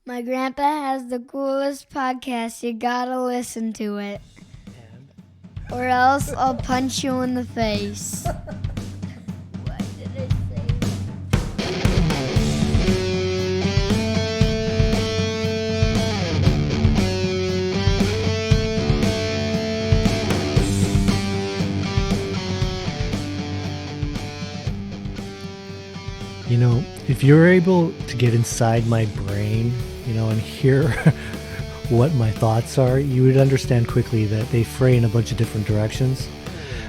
My grandpa has the coolest podcast. You gotta listen to it. Or else I'll punch you in the face. Why did I say that? You know, if you're able to get inside my brain, and hear what my thoughts are, you would understand quickly that they fray in a bunch of different directions.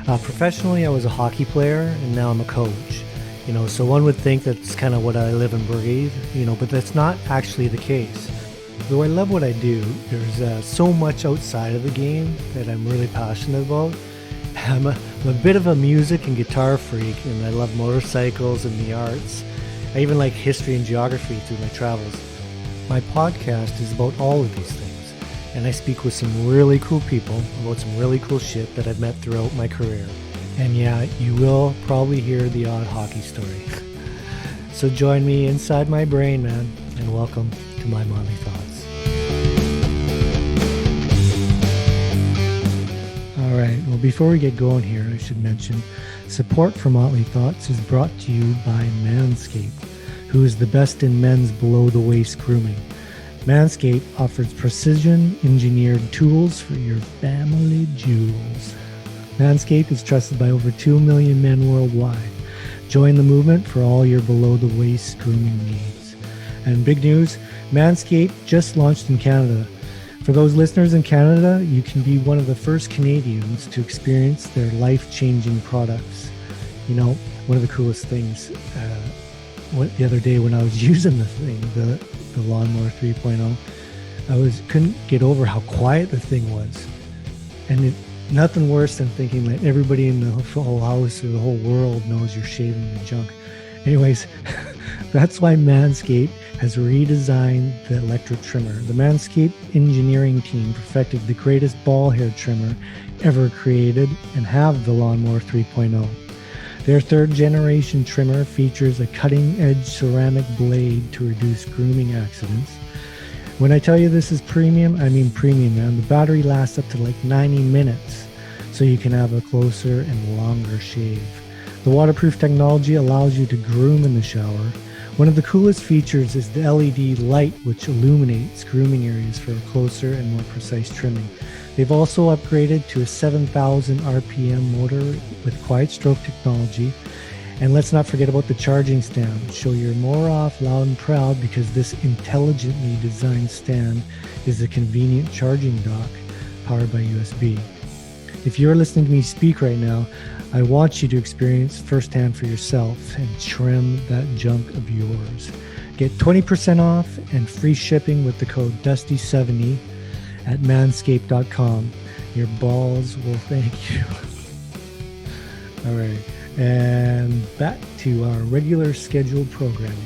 Professionally, I was a hockey player, and now I'm a coach. So one would think that's kind of what I live and breathe, but that's not actually the case. Though I love what I do, there's so much outside of the game that I'm really passionate about. I'm a bit of a music and guitar freak, and I love motorcycles and the arts. I even like history and geography through my travels. My podcast is about all of these things, and I speak with some really cool people about some really cool shit that I've met throughout my career. And yeah, you will probably hear the odd hockey story. So join me inside my brain, man, and welcome to my Motley Thoughts. All right, well, before we get going here, I should mention support for Motley Thoughts is brought to you by Manscaped, who is the best in men's below-the-waist grooming. Manscaped offers precision-engineered tools for your family jewels. Manscaped is trusted by over 2 million men worldwide. Join the movement for all your below-the-waist grooming needs. And big news, Manscaped just launched in Canada. For those listeners in Canada, you can be one of the first Canadians to experience their life-changing products. One of the coolest things, the other day when I was using the thing, the Lawnmower 3.0, I couldn't get over how quiet the thing was. And nothing worse than thinking that everybody in the whole house or the whole world knows you're shaving the junk. Anyways, that's why Manscaped has redesigned the electric trimmer. The Manscaped engineering team perfected the greatest ball hair trimmer ever created and have the Lawnmower 3.0. Their third generation trimmer features a cutting edge ceramic blade to reduce grooming accidents. When I tell you this is premium, I mean premium, man. The battery lasts up to like 90 minutes, so you can have a closer and longer shave. The waterproof technology allows you to groom in the shower. One of the coolest features is the LED light, which illuminates grooming areas for closer and more precise trimming. They've also upgraded to a 7,000 RPM motor with quiet stroke technology. And let's not forget about the charging stand. Show your more off loud and proud, because this intelligently designed stand is a convenient charging dock powered by USB. If you're listening to me speak right now, I want you to experience firsthand for yourself and trim that junk of yours. Get 20% off and free shipping with the code DUSTY70 at manscaped.com. Your balls will thank you. All right, and back to our regular scheduled programming.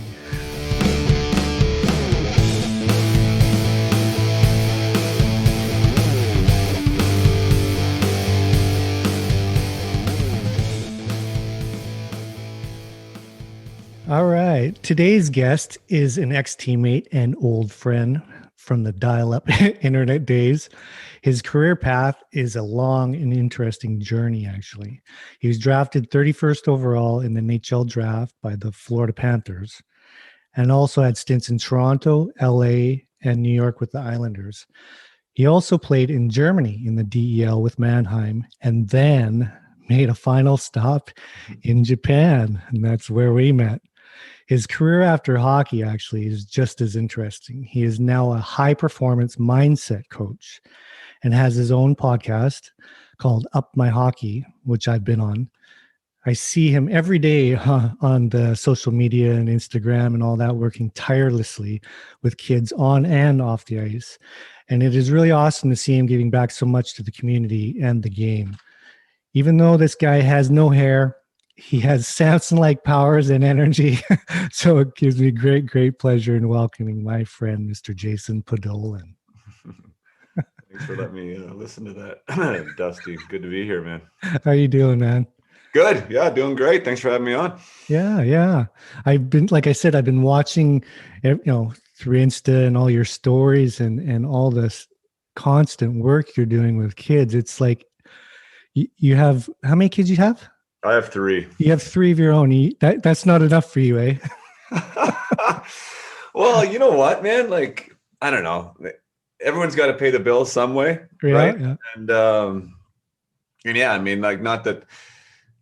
All right. Today's guest is an ex-teammate and old friend from the dial-up internet days. His career path is a long and interesting journey, actually. He was drafted 31st overall in the NHL draft by the Florida Panthers, and also had stints in Toronto, LA, and New York with the Islanders. He also played in Germany in the DEL with Mannheim, and then made a final stop in Japan, and that's where we met. His career after hockey actually is just as interesting. He is now a high-performance mindset coach and has his own podcast called Up My Hockey, which I've been on. I see him every day on the social media and Instagram and all that, working tirelessly with kids on and off the ice. And it is really awesome to see him giving back so much to the community and the game. Even though this guy has no hair, he has Samson-like powers and energy. So it gives me great pleasure in welcoming my friend, Mr. Jason Podollan. Thanks for letting me listen to that, Dusty. Good to be here, man. How you doing, man? Good. Yeah, doing great. Thanks for having me on. Yeah. Like I said, I've been watching, through Insta and all your stories and all this constant work you're doing with kids. It's like you have, how many kids you have? I have three. You have three of your own. That's not enough for you, eh? Well, you know what, man? Like, I don't know. Everyone's got to pay the bills some way, right? Yeah. And and yeah, I mean, like, not that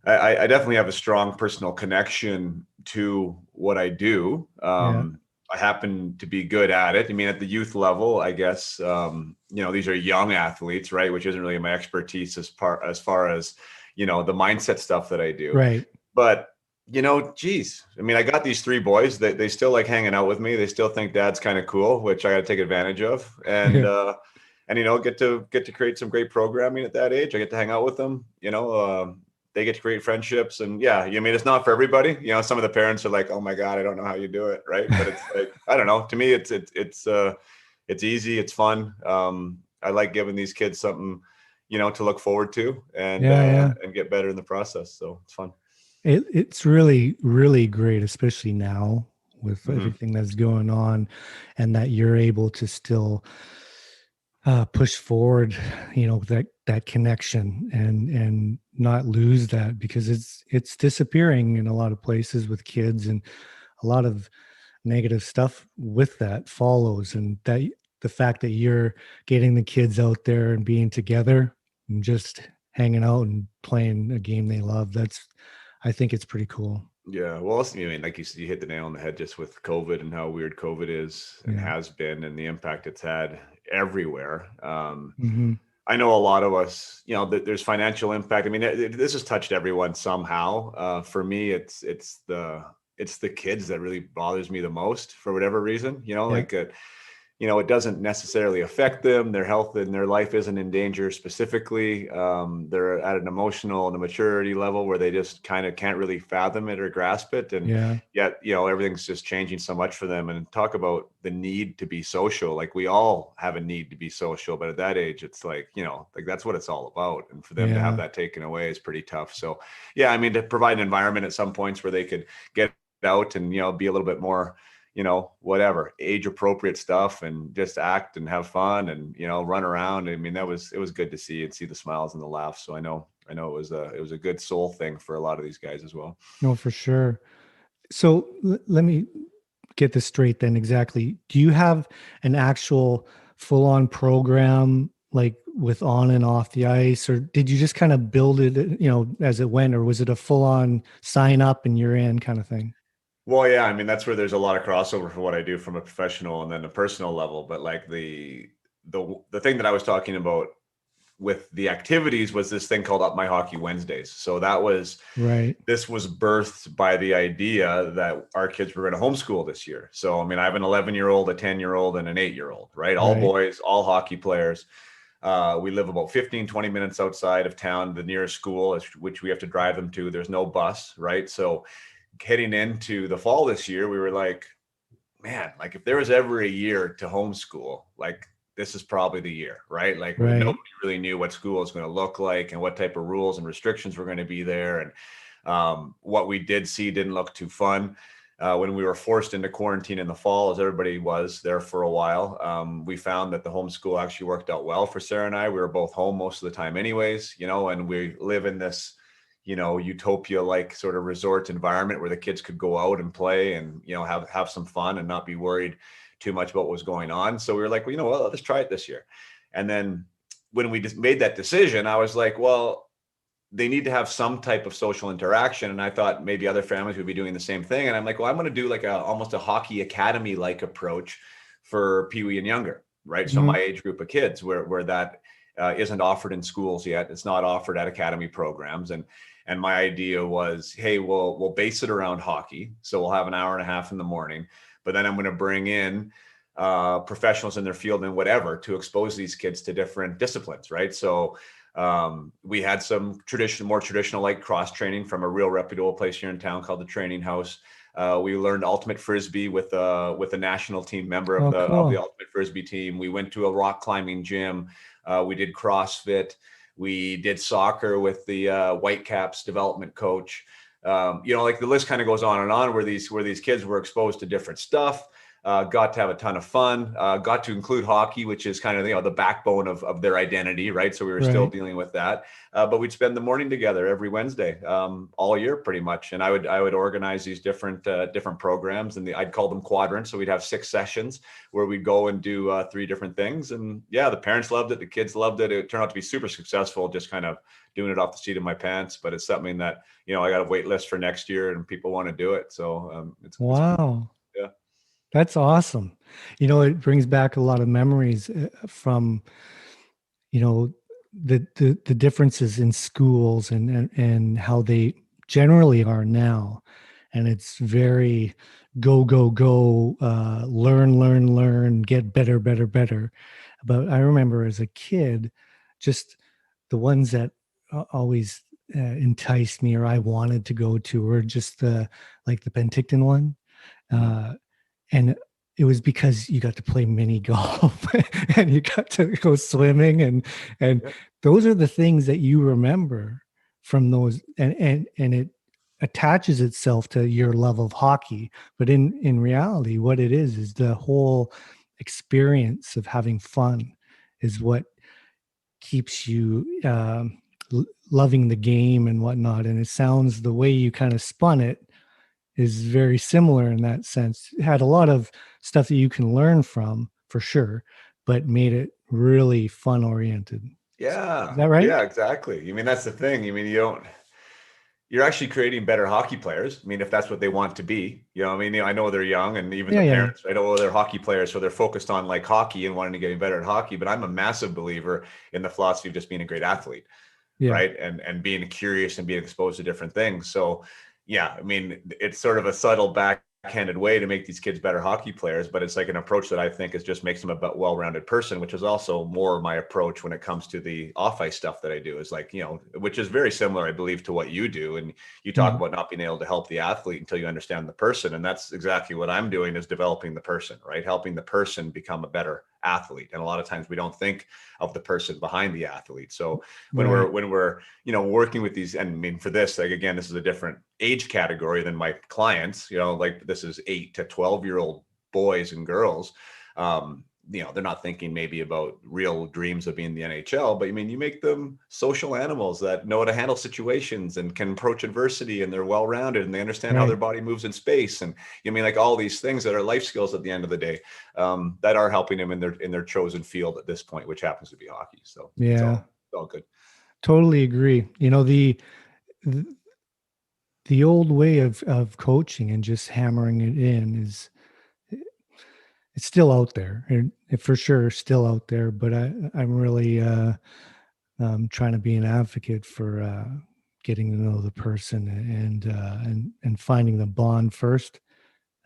I definitely have a strong personal connection to what I do. Yeah. I happen to be good at it. I mean, at the youth level, I guess, these are young athletes, right? Which isn't really my expertise as far as, the mindset stuff that I do. Right. But, geez, I mean, I got these three boys that they still like hanging out with me. They still think dad's kind of cool, which I got to take advantage of. And get to create some great programming at that age. I get to hang out with them, they get to create friendships. And yeah, I mean, it's not for everybody. Some of the parents are like, oh my God, I don't know how you do it. Right. But it's like, I don't know. To me, it's easy. It's fun. I like giving these kids something, to look forward to and get better in the process. So it's fun. It's really, really great, especially now with everything that's going on, and that you're able to still push forward, that connection and not lose that, because it's disappearing in a lot of places with kids, and a lot of negative stuff with that follows. And that the fact that you're getting the kids out there and being together and just hanging out and playing a game they love, I think it's pretty cool. Yeah. Well, I mean, like you hit the nail on the head just with COVID and how weird COVID is and has been, and the impact it's had everywhere. I know a lot of us, there's financial impact. I mean, this has touched everyone somehow. For me, it's the kids that really bothers me the most for whatever reason, it doesn't necessarily affect them. Their health and their life isn't in danger specifically. They're at an emotional and a maturity level where they just kind of can't really fathom it or grasp it. And yet, everything's just changing so much for them. And talk about the need to be social. Like, we all have a need to be social, but at that age, it's like, like that's what it's all about. And for them to have that taken away is pretty tough. So yeah, I mean, to provide an environment at some points where they could get out and, be a little bit more, whatever age appropriate stuff, and just act and have fun and, run around. I mean, it was good to see the smiles and the laughs. So I know it was a good soul thing for a lot of these guys as well. No, for sure. So let me get this straight then. Exactly. Do you have an actual full on program, like with on and off the ice, or did you just kind of build it, as it went, or was it a full on sign up and you're in kind of thing? Well, yeah, I mean, that's where there's a lot of crossover for what I do from a professional and then a personal level. But like the thing that I was talking about with the activities was this thing called Up My Hockey Wednesdays. So that was right. This was birthed by the idea that our kids were going to homeschool this year. So, I mean, I have an 11-year-old, a 10-year-old, and an 8-year-old, right? All boys, all hockey players. We live about 15, 20 minutes outside of town. The nearest school, which we have to drive them to, there's no bus, right? So heading into the fall this year, we were like, man, like if there was ever a year to homeschool, like this is probably the year, right? Like nobody really knew what school was going to look like and what type of rules and restrictions were going to be there. And what we did see didn't look too fun. When we were forced into quarantine in the fall, as everybody was there for a while, we found that the homeschool actually worked out well for Sarah and I. We were both home most of the time anyways, and we live in this utopia-like sort of resort environment where the kids could go out and play and, have some fun and not be worried too much about what was going on. So we were like, well, you know what, let's try it this year. And then when we just made that decision, I was like, well, they need to have some type of social interaction. And I thought maybe other families would be doing the same thing. And I'm like, well, I'm going to do like almost a hockey academy-like approach for Pee Wee and younger, right? So my age group of kids where that isn't offered in schools yet. It's not offered at academy programs. And my idea was, hey, we'll base it around hockey. So we'll have an hour and a half in the morning, but then I'm going to bring in professionals in their field and whatever to expose these kids to different disciplines, right? So we had some more traditional like cross training from a real reputable place here in town called the Training House. We learned ultimate Frisbee with a national team member of the ultimate Frisbee team. We went to a rock climbing gym. We did CrossFit. We did soccer with the Whitecaps development coach. Like the list kind of goes on and on where these kids were exposed to different stuff. Got to have a ton of fun, got to include hockey, which is kind of, the backbone of their identity. Right. So we were still dealing with that. But we'd spend the morning together every Wednesday, all year pretty much. And I would organize these different programs, and I'd call them quadrants. So we'd have 6 sessions where we'd go and do 3 different things. And yeah, the parents loved it. The kids loved it. It turned out to be super successful, just kind of doing it off the seat of my pants. But it's something that, I got a wait list for next year and people want to do it. So it's wow. Yeah. That's awesome. It brings back a lot of memories from, the differences in schools and how they generally are now. And it's very go, learn, get better. But I remember as a kid, just the ones that always enticed me or I wanted to go to were just like the Penticton one. And it was because you got to play mini golf and you got to go swimming and those are the things that you remember from those, and it attaches itself to your love of hockey. But in reality, what it is the whole experience of having fun is what keeps you loving the game and whatnot. And it sounds, the way you kind of spun it is very similar in that sense. It had a lot of stuff that you can learn from, for sure, but made it really fun oriented. Yeah. Is that right? Yeah, exactly. That's the thing. You're actually creating better hockey players. If that's what they want to be, I know they're young, and even the parents, I know they're hockey players. So they're focused on like hockey and wanting to get better at hockey. But I'm a massive believer in the philosophy of just being a great athlete. Yeah. Right. And being curious and being exposed to different things. So yeah, it's sort of a subtle backhanded way to make these kids better hockey players, but it's like an approach that I think just makes them a well-rounded person, which is also more my approach when it comes to the off-ice stuff that I do, is like, which is very similar, I believe, to what you do. And you talk about not being able to help the athlete until you understand the person. And that's exactly what I'm doing, is developing the person, right? Helping the person become a better athlete. And a lot of times we don't think of the person behind the athlete. So when we're working with these, and for this, like, again, this is a different age category than my clients, like this is 8 to 12-year-old boys and girls. They're not thinking maybe about real dreams of being in the NHL, but you make them social animals that know how to handle situations and can approach adversity, and they're well-rounded and they understand how their body moves in space. And like all these things that are life skills at the end of the day, that are helping them in their chosen field at this point, which happens to be hockey. So it's all good. Totally agree. The old way of coaching and just hammering it in it's still out there, and for sure still out there. But I'm really trying to be an advocate for getting to know the person and finding the bond first,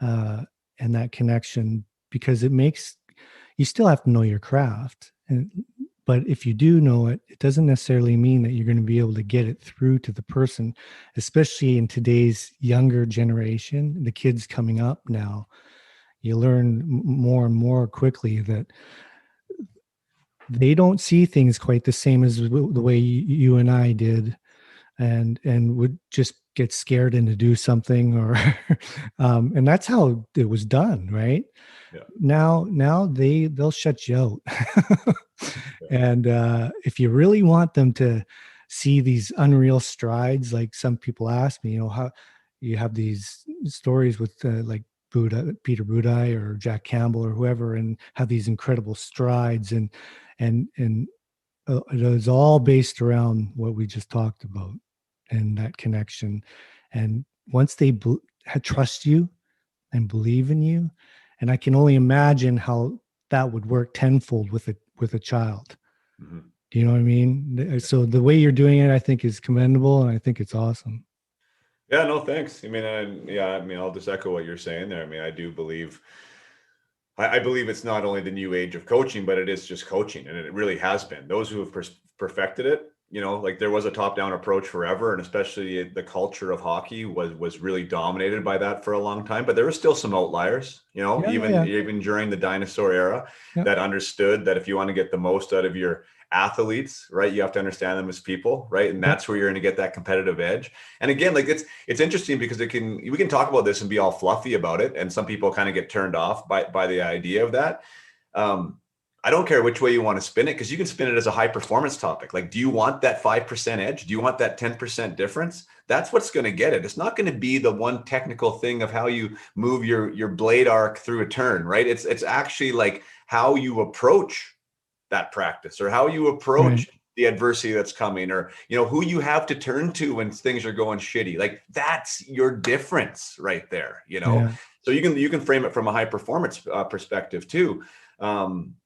and that connection, because you still have to know your craft. But if you do know it, it doesn't necessarily mean that you're going to be able to get it through to the person, especially in today's younger generation, the kids coming up now. You learn more and more quickly that they don't see things quite the same as the way you and I did, and would just get scared into do something, or and that's how it was done, right? Yeah. Now they'll shut you out. And if you really want them to see these unreal strides, like some people ask me, how you have these stories with like Peter Budaj or Jack Campbell or whoever, and have these incredible strides, and it is all based around what we just talked about, and that connection. And once they trust you and believe in you, and I can only imagine how that would work tenfold with a child. Mm-hmm. Do you know what I mean? So the way you're doing it, I think, is commendable, and I think it's awesome. Yeah, no, thanks. I'll just echo what you're saying there. I do believe, I believe it's not only the new age of coaching, but it is just coaching. And it really has been. Those who have perfected it, like there was a top-down approach forever, and especially the culture of hockey was really dominated by that for a long time. But there were still some outliers, Yeah, even during the dinosaur era, yeah. that understood that if you want to get the most out of your athletes, right, you have to understand them as people, right, and that's where you're going to get that competitive edge. And again, like it's interesting because we can talk about this and be all fluffy about it, and some people kind of get turned off by the idea of that. I don't care which way you want to spin it, because you can spin it as a high performance topic. Like, do you want that 5% edge? Do you want that 10% difference? That's what's going to get it. It's not going to be the one technical thing of how you move your blade arc through a turn, right? It's actually like how you approach that practice, or how you approach the adversity that's coming, or who you have to turn to when things are going shitty. Like, that's your difference right there. So you can frame it from a high performance perspective too.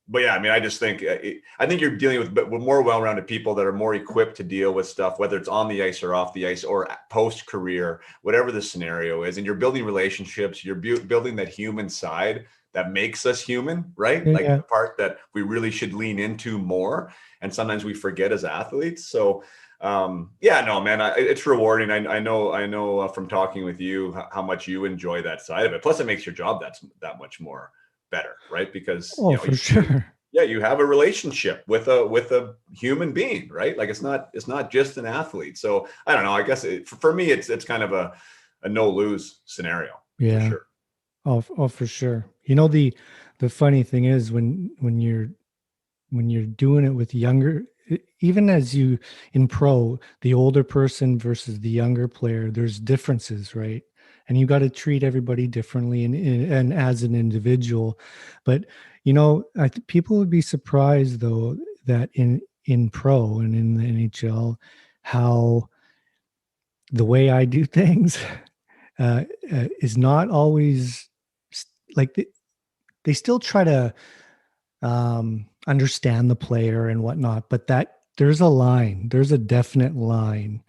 But yeah, I mean, I just think I think you're dealing with more well-rounded people that are more equipped to deal with stuff, whether it's on the ice or off the ice or post-career, whatever the scenario is. And you're building relationships, you're building that human side that makes us human, right? The part that we really should lean into more, and sometimes we forget as athletes. So no, man, it's rewarding. I know from talking with you how much you enjoy that side of it. Plus, it makes your job that much more better, right? Because for sure. You have a relationship with a human being, right? Like, it's not just an athlete. So I don't know. I guess for me, it's kind of a no lose scenario. Yeah. For sure. Oh, for sure. The funny thing is when you're doing it with younger, even as you in pro, the older person versus the younger player, there's differences, right? And you got to treat everybody differently and as an individual. But I think people would be surprised though that in pro and in the NHL, how the way I do things is not always like they still try to understand the player and whatnot, but that there's a definite line.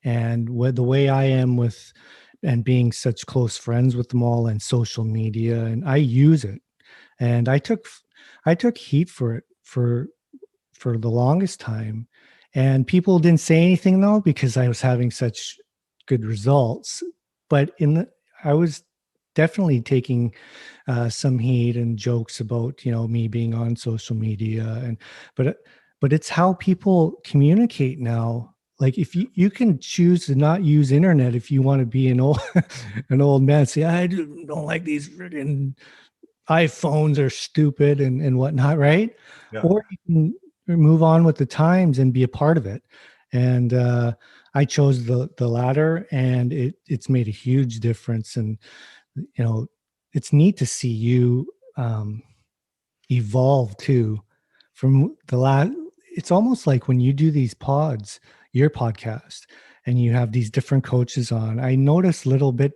And the way I am with and being such close friends with them all, and social media, and I use it, and I took heat for it for the longest time, and people didn't say anything though, because I was having such good results. But I was definitely taking some heat and jokes about me being on social media, but it's how people communicate now. Like, if you can choose to not use internet if you want to be an old man, say I don't like these friggin' iPhones are stupid and whatnot, right? Yeah. Or you can move on with the times and be a part of it. And I chose the latter, and it's made a huge difference. And it's neat to see you evolve too from the last. It's almost like when you do these pods, your podcast, and you have these different coaches on, I notice little bit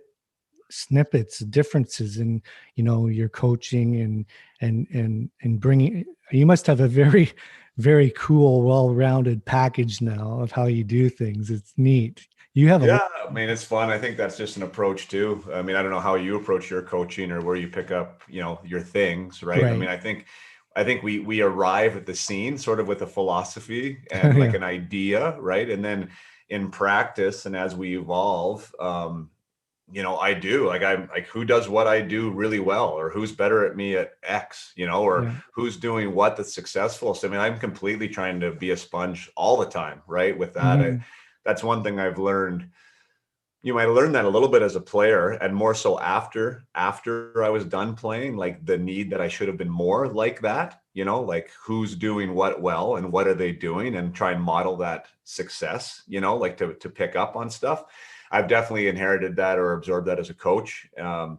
snippets, differences in your coaching and bringing. You must have a very, very cool, well-rounded package now of how you do things. It's neat. You have I mean, it's fun. I think that's just an approach too. I mean, I don't know how you approach your coaching or where you pick up, your things, right? I mean, I think we arrive at the scene sort of with a philosophy and like an idea, right? And then in practice and as we evolve, I do like, I'm like, who does what I do really well, or who's better at me at X, or who's doing what that's successful. So, I mean, I'm completely trying to be a sponge all the time, right? With that, that's one thing I've learned. You might learn that a little bit as a player, and more so after I was done playing, like the need that I should have been more like that, like who's doing what well and what are they doing, and try and model that success, like to pick up on stuff. I've definitely inherited that or absorbed that as a coach.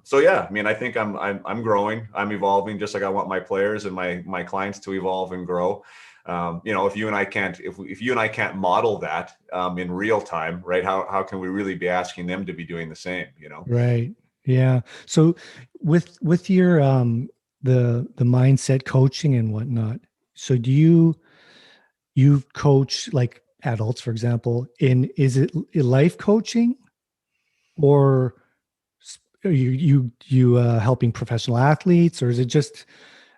So yeah, I mean, I think I'm growing, I'm evolving, just like I want my players and my clients to evolve and grow. If you and I can't model that in real time, right? How can we really be asking them to be doing the same? Right. Yeah. So with your the mindset coaching and whatnot. So do you coach like adults, for example, is it life coaching, or are you helping professional athletes, or is it just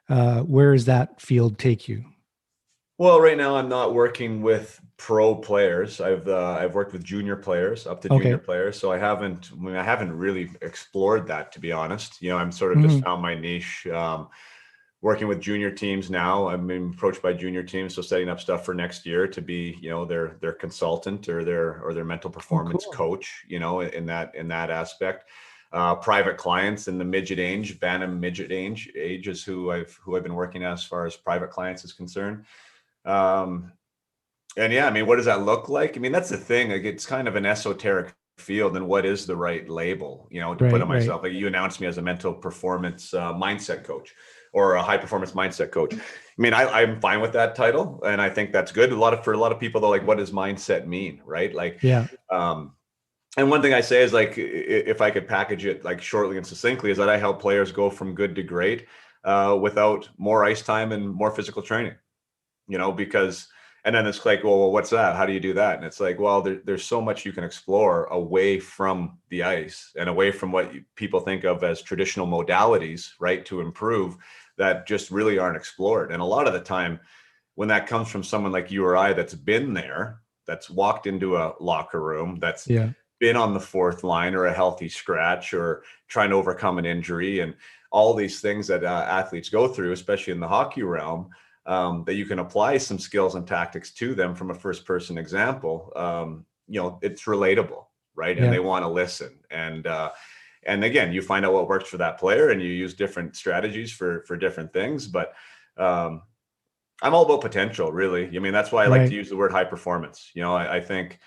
where does that field take you? Well, right now I'm not working with pro players. I've worked with junior players up to junior Okay. players, so I haven't really explored that, to be honest. I'm sort of just Mhm. found my niche. Working with junior teams now. I'm being approached by junior teams, so setting up stuff for next year to be, their consultant or their mental Oh, performance cool. coach, in that aspect. Private clients in the midget age, Bantam midget age is who I've been working as far as private clients is concerned. Um, and yeah, I mean, what does that look like? I mean, that's the thing. Like, it's kind of an esoteric field, and what is the right label, to put Right, on right. myself? Like, you announced me as a mental performance mindset coach or a high performance mindset coach. I mean, I'm fine with that title, and I think that's good. For a lot of people, though, like, what does mindset mean, right? Like, Yeah. um, and one thing I say is, like, if I could package it like shortly and succinctly, is that I help players go from good to great without more ice time and more physical training. Because, and then it's like, well, what's that? How do you do that? And it's like, well, there's so much you can explore away from the ice and away from what people think of as traditional modalities, right, to improve, that just really aren't explored. And a lot of the time, when that comes from someone like you or I that's been there, that's walked into a locker room, that's Yeah. been on the fourth line or a healthy scratch or trying to overcome an injury and all these things that athletes go through, especially in the hockey realm, that you can apply some skills and tactics to them from a first person example. It's relatable, right? And Yeah. they want to listen. And again, you find out what works for that player and you use different strategies for different things. But I'm all about potential, really. I mean, that's why I like to Right. use the word high performance. I think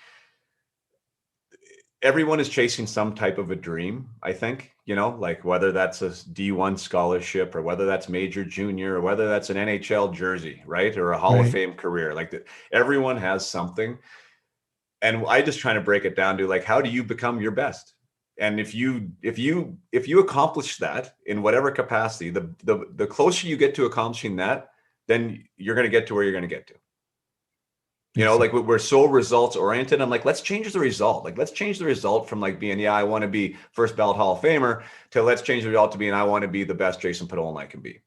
everyone is chasing some type of a dream. I think, like whether that's a D1 scholarship or whether that's major junior or whether that's an NHL jersey, right? Or a Hall of Right. Fame career. Everyone has something. And I just trying to break it down to, like, how do you become your best? And if you accomplish that in whatever capacity, the closer you get to accomplishing that, then you're going to get to where you're going to get to. Makes sense. Like, we're so results oriented. I'm like, let's change the result. Like, let's change the result from like being, yeah, I want to be first ballot Hall of Famer, to let's change the result to being, I want to be the best Jason Podollan I can be.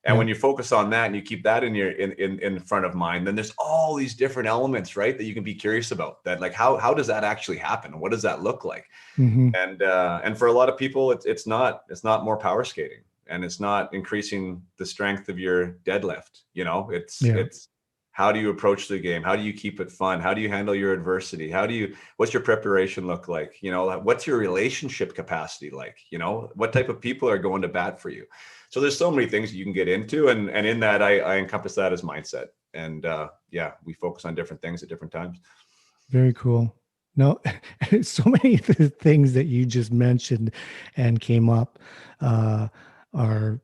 And Yeah. when you focus on that and you keep that in front of mind, then there's all these different elements, right, that you can be curious about. That, like, how does that actually happen? What does that look like? Hmm. And for a lot of people, it's not more power skating, and it's not increasing the strength of your deadlift. Yeah. It's how do you approach the game? How do you keep it fun? How do you handle your adversity? What's your preparation look like? What's your relationship capacity like? What type of people are going to bat for you? So there's so many things you can get into, and in that, I encompass that as mindset. And yeah, we focus on different things at different times. Very cool. No, so many of the things that you just mentioned and came up are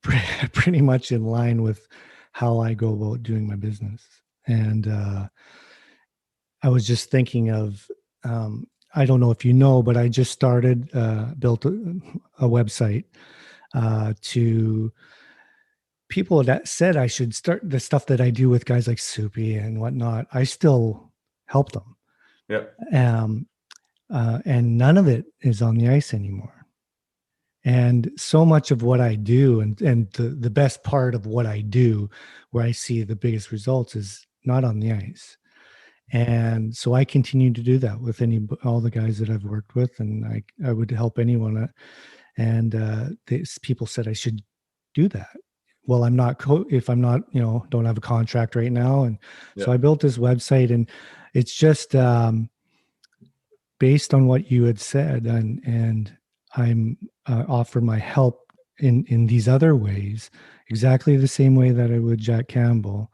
pretty much in line with how I go about doing my business. And I was just thinking of, I don't know if you know, but I just built a website to people that said I should start the stuff that I do with guys like Soupy and whatnot. I still help them. Yeah. Um, and none of it is on the ice anymore. And so much of what I do, and the best part of what I do, where I see the biggest results, is not on the ice. And so I continue to do that with all the guys that I've worked with, and I would help anyone. And people said I should do that. Well, I'm not if I'm not, don't have a contract right now, and so Yeah. I built this website, and it's just based on what you had said, and I'm offer my help in these other ways, exactly the same way that I would Jack Campbell,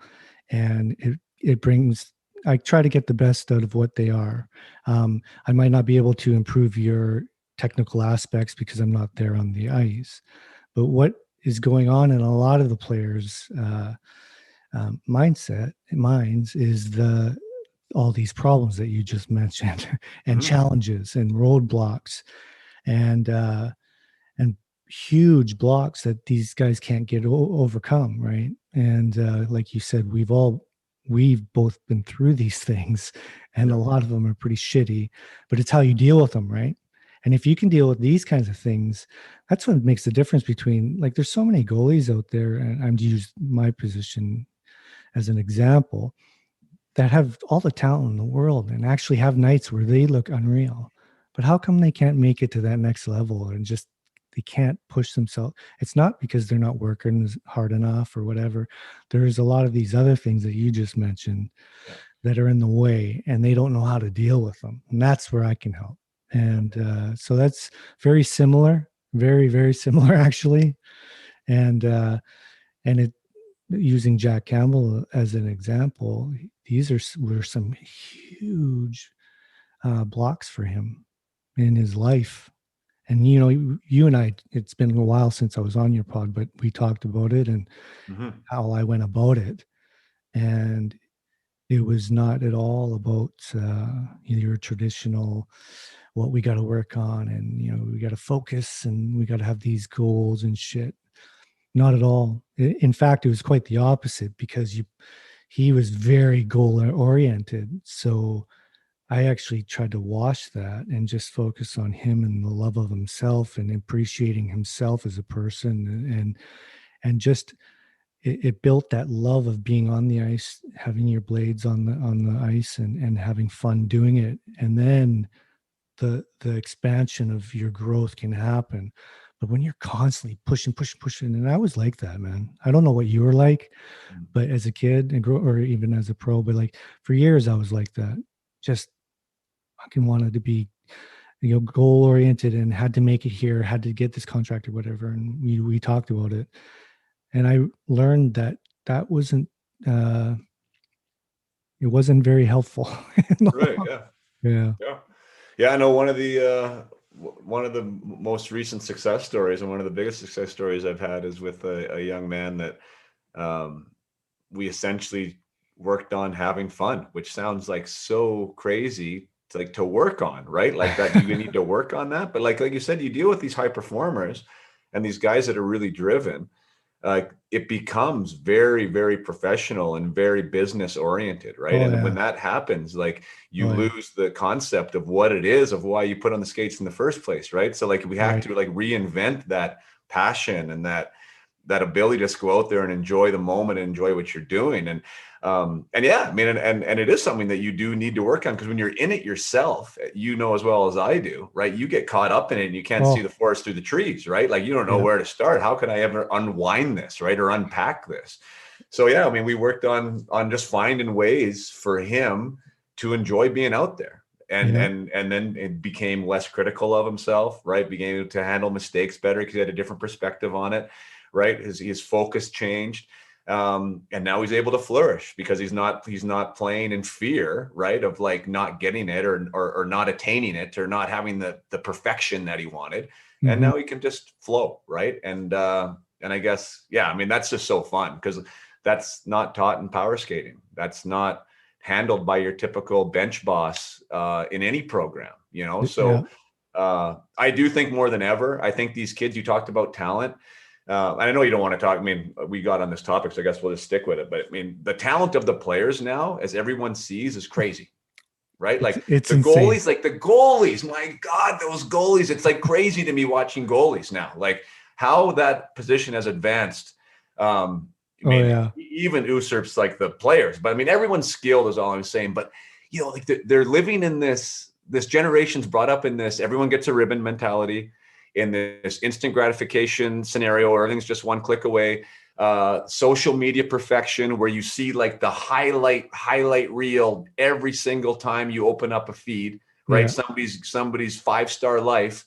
and it brings. I try to get the best out of what they are. I might not be able to improve your technical aspects because I'm not there on the ice, but what is going on in a lot of the players' minds is all these problems that you just mentioned and Mhm. challenges and roadblocks and huge blocks that these guys can't get overcome, right? And like you said, we've both been through these things, and a Yeah. lot of them are pretty shitty, but it's how you deal with them, right? And if you can deal with these kinds of things, that's what makes the difference between, like, there's so many goalies out there, and I'm to use my position as an example, that have all the talent in the world and actually have nights where they look unreal. But how come they can't make it to that next level and just they can't push themselves? It's not because they're not working hard enough or whatever. There's a lot of these other things that you just mentioned that are in the way, and they don't know how to deal with them. And that's where I can help. And so that's very similar, very, very similar actually. And it, using Jack Campbell as an example, were some huge blocks for him in his life. And you and I, it's been a while since I was on your pod, but we talked about it and how I went about it. And it was not at all about your traditional, what we got to work on, and we got to focus and we got to have these goals and shit. Not at all. In fact, it was quite the opposite, because he was very goal oriented. So I actually tried to wash that and just focus on him and the love of himself and appreciating himself as a person, and just it built that love of being on the ice, having your blades on the ice, and having fun doing it. And then the expansion of your growth can happen. But when you're constantly pushing, and I was like that, man. I don't know what you were like, but as a kid or even as a pro, but like for years I was like that. Just fucking wanted to be, goal oriented and had to make it here, had to get this contract or whatever. And we talked about it, and I learned that wasn't it wasn't very helpful. Right. Yeah. I know one of the most recent success stories, and one of the biggest success stories I've had, is with a young man that we essentially worked on having fun, which sounds like so crazy to work on, right? Like that you need to work on that. But like you said, you deal with these high performers and these guys that are really driven. It becomes very, very professional and very business oriented, right? When that happens, you lose the concept of what it is, of why you put on the skates in the first place, right? So we have to reinvent that passion and that ability to just go out there and enjoy the moment and enjoy what you're doing. And yeah, I mean, and it is something that you do need to work on, because when you're in it yourself, as well as I do, right? You get caught up in it and you can't see the forest through the trees, right? Like you don't know where to start. How can I ever unwind this, right? Or unpack this? So yeah, I mean, we worked on just finding ways for him to enjoy being out there. And then it became less critical of himself, right? Began to handle mistakes better because he had a different perspective on it, right? His focus changed. And now he's able to flourish because he's not playing in fear, right? Of not getting it or not attaining it or not having the perfection that he wanted. Mm-hmm. And now he can just flow. Right. And I guess, yeah, I mean, that's just so fun, because that's not taught in power skating. That's not handled by your typical bench boss, in any program, So, I do think more than ever, I think these kids, you talked about talent. And I know you don't want to talk. I mean, we got on this topic, so I guess we'll just stick with it. But I mean, the talent of the players now, as everyone sees, is crazy, right? It's the goalies, the goalies. My God, those goalies! It's crazy to me watching goalies now. How that position has advanced. Even usurps the players. But I mean, everyone's skilled is all I'm saying. But they're living in this generation's brought up in this. Everyone gets a ribbon mentality, in this instant gratification scenario where everything's just one click away, social media perfection, where you see the highlight reel every single time you open up a feed, right? Yeah. Somebody's 5-star life.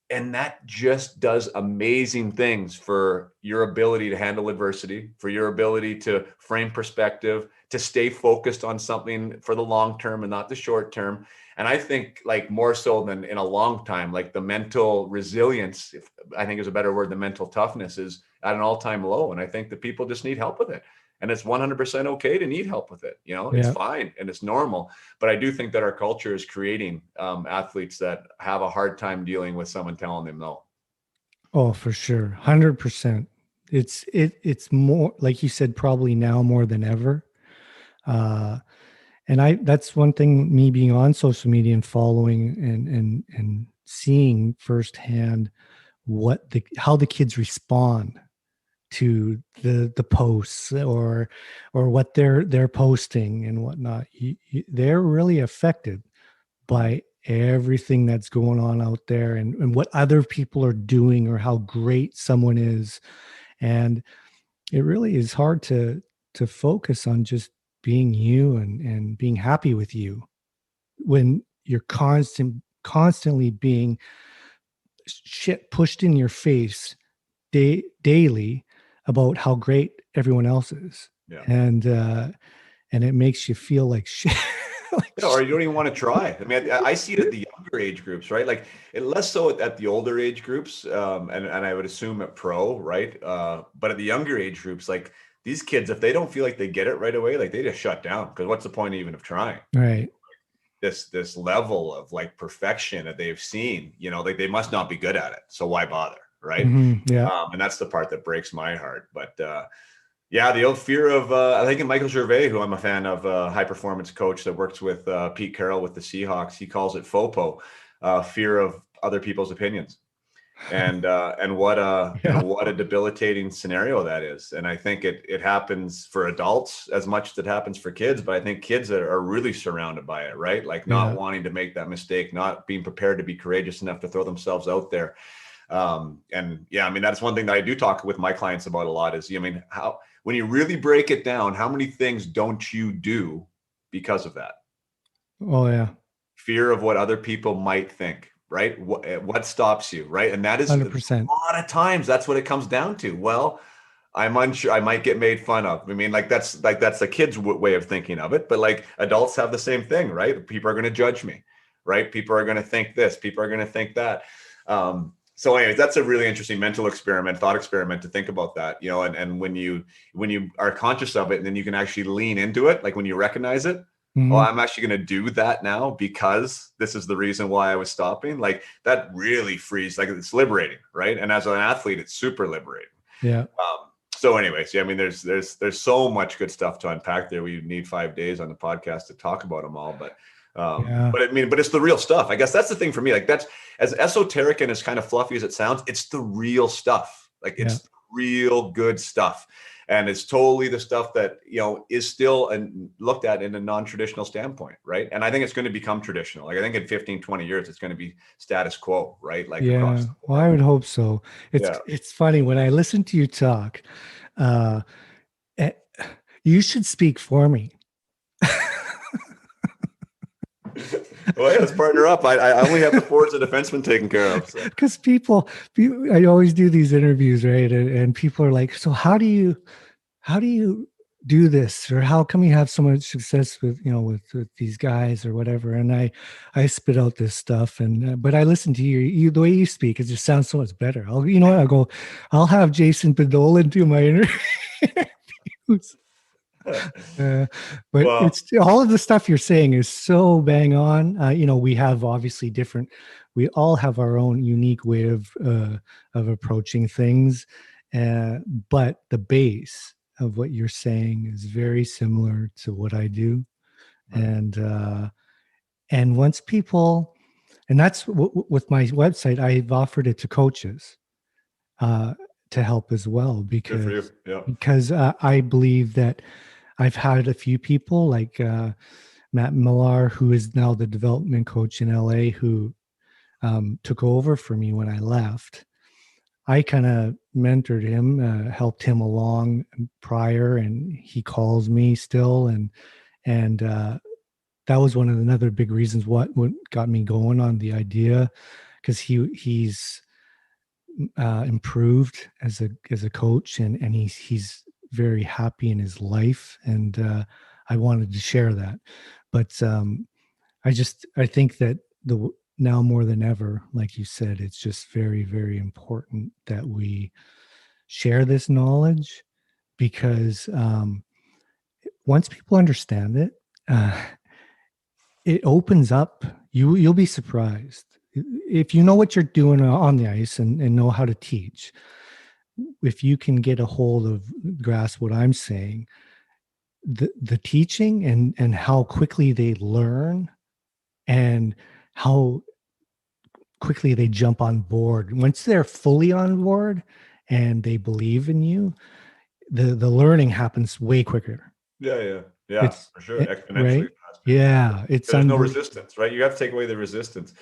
And that just does amazing things for your ability to handle adversity, for your ability to frame perspective, to stay focused on something for the long term and not the short term. And I think more so than in a long time, the mental resilience, I think is a better word, the mental toughness is at an all-time low. And I think that people just need help with it. And it's 100% okay to need help with it. It's fine and it's normal. But I do think that our culture is creating athletes that have a hard time dealing with someone telling them no. Oh, for sure. 100%. It's more, like you said, probably now more than ever. And that's one thing, me being on social media and following and seeing firsthand how the kids respond to the posts or what they're posting and whatnot. They're really affected by everything that's going on out there, and what other people are doing or how great someone is. And it really is hard to focus on just being you and being happy with you when you're constantly being shit pushed in your face daily about how great everyone else is. Yeah. And it makes you feel like shit. Or you don't even want to try. I mean, I see it at the younger age groups, right? Like less so at the older age groups, and I would assume at pro, right? But at the younger age groups, like these kids, if they don't feel like they get it right away, like they just shut down. Because what's the point even of trying? Right. This level of like perfection that they've seen, like they must not be good at it. So why bother, right? Mm-hmm. Yeah. And that's the part that breaks my heart. But yeah, the old fear of, I think in Michael Gervais, who I'm a fan of, high performance coach that works with Pete Carroll with the Seahawks, he calls it FOPO, fear of other people's opinions. And what a debilitating scenario that is. And I think it happens for adults as much as it happens for kids, but I think kids are really surrounded by it, right? Like not wanting to make that mistake, not being prepared to be courageous enough to throw themselves out there. And yeah, I mean, that's one thing that I do talk with my clients about a lot is, when you really break it down, how many things don't you do because of that? Oh yeah. Fear of what other people might think, right? What stops you, right? And that is 100%. a lot of times that's what it comes down to. Well, I'm unsure, I might get made fun of. I mean, that's a kid's way of thinking of it, but like adults have the same thing, right? People are going to judge me, right? People are going to think this, people are going to think that. So anyways, that's a really interesting thought experiment to think about that, and when you are conscious of it, and then you can actually lean into it, like when you recognize it, Mm-hmm. oh, I'm actually going to do that now because this is the reason why I was stopping. Like that really frees, like it's liberating, right? And as an athlete, it's super liberating. Yeah. So anyways, yeah, I mean, there's so much good stuff to unpack there. We need 5 days on the podcast to talk about them all, but it's the real stuff. I guess that's the thing for me. Like that's as esoteric and as kind of fluffy as it sounds, it's the real stuff. Like it's real good stuff. And it's totally the stuff that, is still looked at in a non-traditional standpoint. Right. And I think it's going to become traditional. Like I think in 15, 20 years, it's going to be status quo, right? Like, across the board. Well, I would hope so. It's funny when I listen to you talk, you should speak for me. Well, let's partner up. I only have the forwards and defensemen taken care of. Because people, I always do these interviews, right? And people are like, so how do you do this? Or how come you have so much success with these guys or whatever? And I spit out this stuff, but I listen to you, the way you speak, it just sounds so much better. I'll have Jason Podollan do my interviews. But it's all of the stuff you're saying is so bang on. We have obviously we all have our own unique way of approaching things, but the base of what you're saying is very similar to what I do. Right. And once people, and that's with my website, I've offered it to coaches to help as well, because I believe that I've had a few people like Matt Millar, who is now the development coach in LA, who took over for me when I left. I kind of mentored him, helped him along prior, and he calls me still. And that was another big reasons what got me going on the idea, because he's improved as a coach, and he's very happy in his life, and I wanted to share that. But I think that now more than ever, like you said, it's just very, very important that we share this knowledge, because once people understand it, it opens up. You'll be surprised if you know what you're doing on the ice and know how to teach. If you can get a hold of, grasp what I'm saying, the teaching and how quickly they learn and how quickly they jump on board. Once they're fully on board and they believe in you, the learning happens way quicker. Yeah, It's for sure. Exponentially right. faster. Yeah, it's There's no unbelievable. resistance, right? You have to take away the resistance.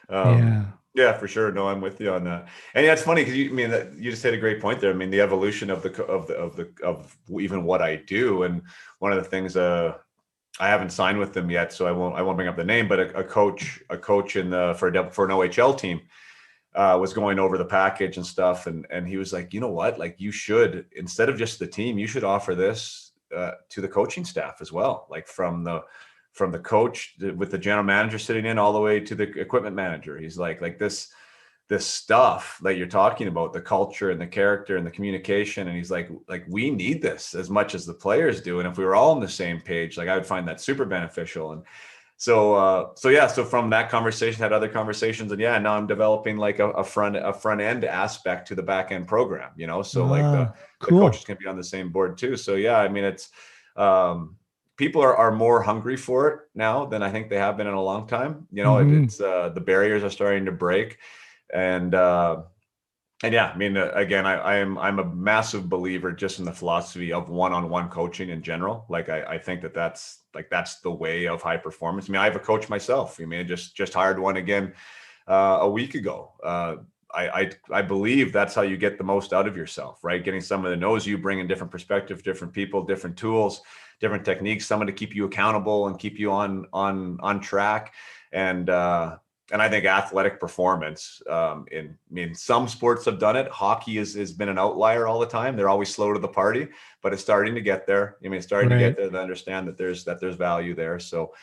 Yeah. Yeah, for sure. No, I'm with you on that. And yeah, it's funny because you just hit a great point there. I mean, the evolution of of even what I do, and one of the things I haven't signed with them yet, so I won't bring up the name, but a coach in the for an OHL team was going over the package and stuff, and he was like, you know what, like you should, instead of just the team, you should offer this to the coaching staff as well, like from the coach with the general manager sitting in all the way to the equipment manager. He's like this stuff that you're talking about, the culture and the character and the communication. And he's like we need this as much as the players do. And if we were all on the same page, like I would find that super beneficial. And so from that conversation, had other conversations, and now I'm developing like a front end aspect to the back end program, so like the Cool. coaches can be on the same board too. So I mean, it's people are more hungry for it now than I think they have been in a long time. It's the barriers are starting to break. And yeah, I mean, again, I'm a massive believer just in the philosophy of one-on-one coaching in general. Like I think that's the way of high performance. I mean, I have a coach myself. I mean, I just hired one again a week ago. I believe that's how you get the most out of yourself, right? Getting someone that knows you, bringing different perspectives, different people, different tools, different techniques, someone to keep you accountable and keep you on track. And I think athletic performance, some sports have done it. Hockey has been an outlier all the time. They're always slow to the party, but it's starting to get there. I mean, it's starting to get there to understand that there's value there. So,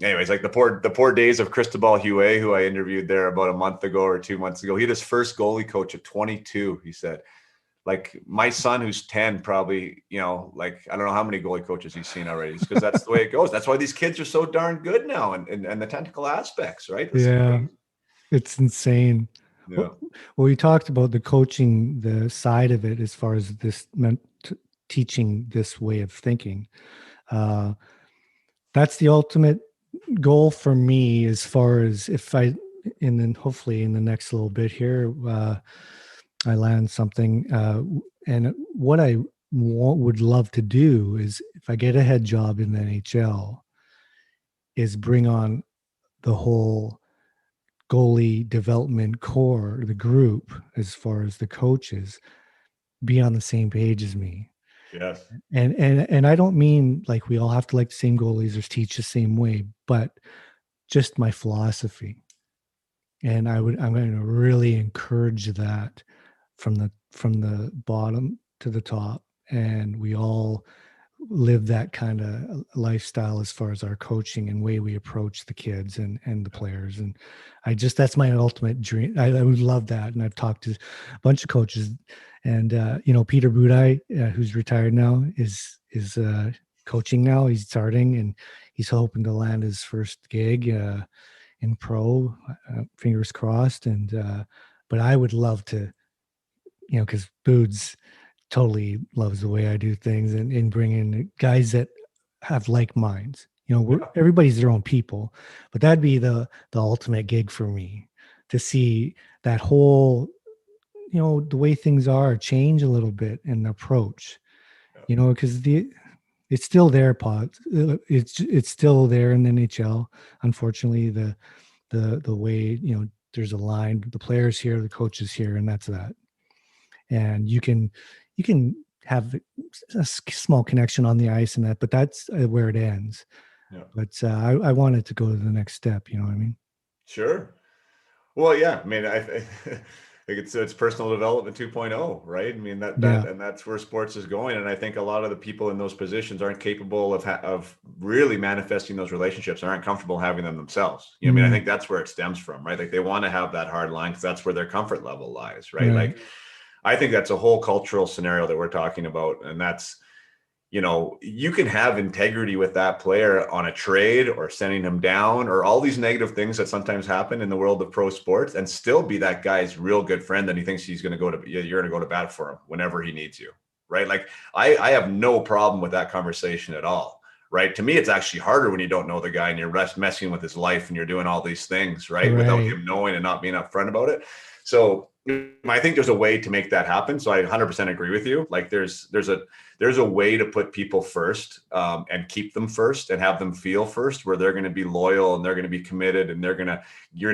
anyways, like the poor days of Cristobal Huet, who I interviewed there about a month ago or 2 months ago. He had his first goalie coach at 22. He said, like my son who's 10 probably, like I don't know how many goalie coaches he's seen already, because that's the way it goes. That's why these kids are so darn good now, and the technical aspects, right? It's insane. Yeah. Well, you talked about the coaching, the side of it, as far as this meant teaching this way of thinking. That's the ultimate goal for me, as far as and then hopefully in the next little bit here, I land something. And what I would love to do is, if I get a head job in the NHL, is bring on the whole goalie development core, the group, as far as the coaches, be on the same page as me. Yes. And I don't mean like we all have to like the same goalies or teach the same way, but just my philosophy. And I'm going to really encourage that from the bottom to the top, and we all live that kind of lifestyle as far as our coaching and way we approach the kids and the players. And that's my ultimate dream. I would love that. And I've talked to a bunch of coaches, and Peter Budaj, who's retired now, is coaching now. He's starting, and he's hoping to land his first gig in pro, fingers crossed. And but I would love to, because Boods totally loves the way I do things, and bring in guys that have like minds. Everybody's their own people, but that'd be the ultimate gig for me, to see that whole, the way things are change a little bit in the approach, because it's still there, it's still there in the NHL. Unfortunately, the way, there's a line, the players here, the coaches here, and that's that. And you can have a small connection on the ice and that, but that's where it ends. Yeah. But I wanted to go to the next step. You know what I mean? Sure. Well, yeah. I mean, I think it's personal development 2.0, right? I mean, and that's where sports is going. And I think a lot of the people in those positions aren't capable of really manifesting those relationships, aren't comfortable having them themselves. I mean, I think that's where it stems from, right? Like they want to have that hard line because that's where their comfort level lies, right? Like, I think that's a whole cultural scenario that we're talking about. And that's, you can have integrity with that player on a trade or sending him down or all these negative things that sometimes happen in the world of pro sports, and still be that guy's real good friend. And he thinks you're going to go to bat for him whenever he needs you. Right. Like I have no problem with that conversation at all. Right. To me, it's actually harder when you don't know the guy and you're messing with his life and you're doing all these things, right. Without him knowing and not being upfront about it. So, I think there's a way to make that happen. So I 100% agree with you. Like there's a way to put people first, and keep them first and have them feel first, where they're going to be loyal and they're going to be committed and you're going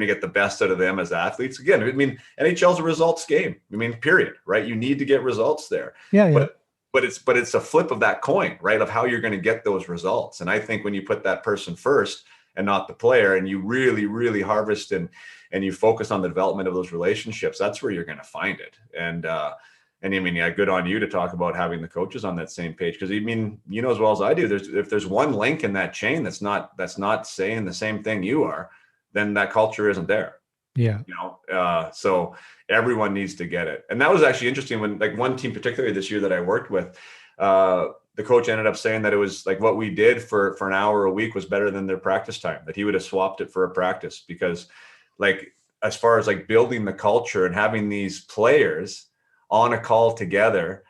to get the best out of them as athletes. Again, I mean, NHL is a results game. I mean, period, right? You need to get results there. Yeah. But it's a flip of that coin, right? Of how you're going to get those results. And I think when you put that person first and not the player, and you really, really harvest and you focus on the development of those relationships, that's where you're going to find it. And I mean, yeah, good on you to talk about having the coaches on that same page. Cause I mean, you know, as well as I do, if there's one link in that chain that's not saying the same thing you are, then that culture isn't there. Yeah. You know, so everyone needs to get it. And that was actually interesting when, like, one team particularly this year that I worked with, the coach ended up saying that it was like what we did for an hour a week was better than their practice time, that he would have swapped it for a practice, because like, as far as like building the culture and having these players on a call together,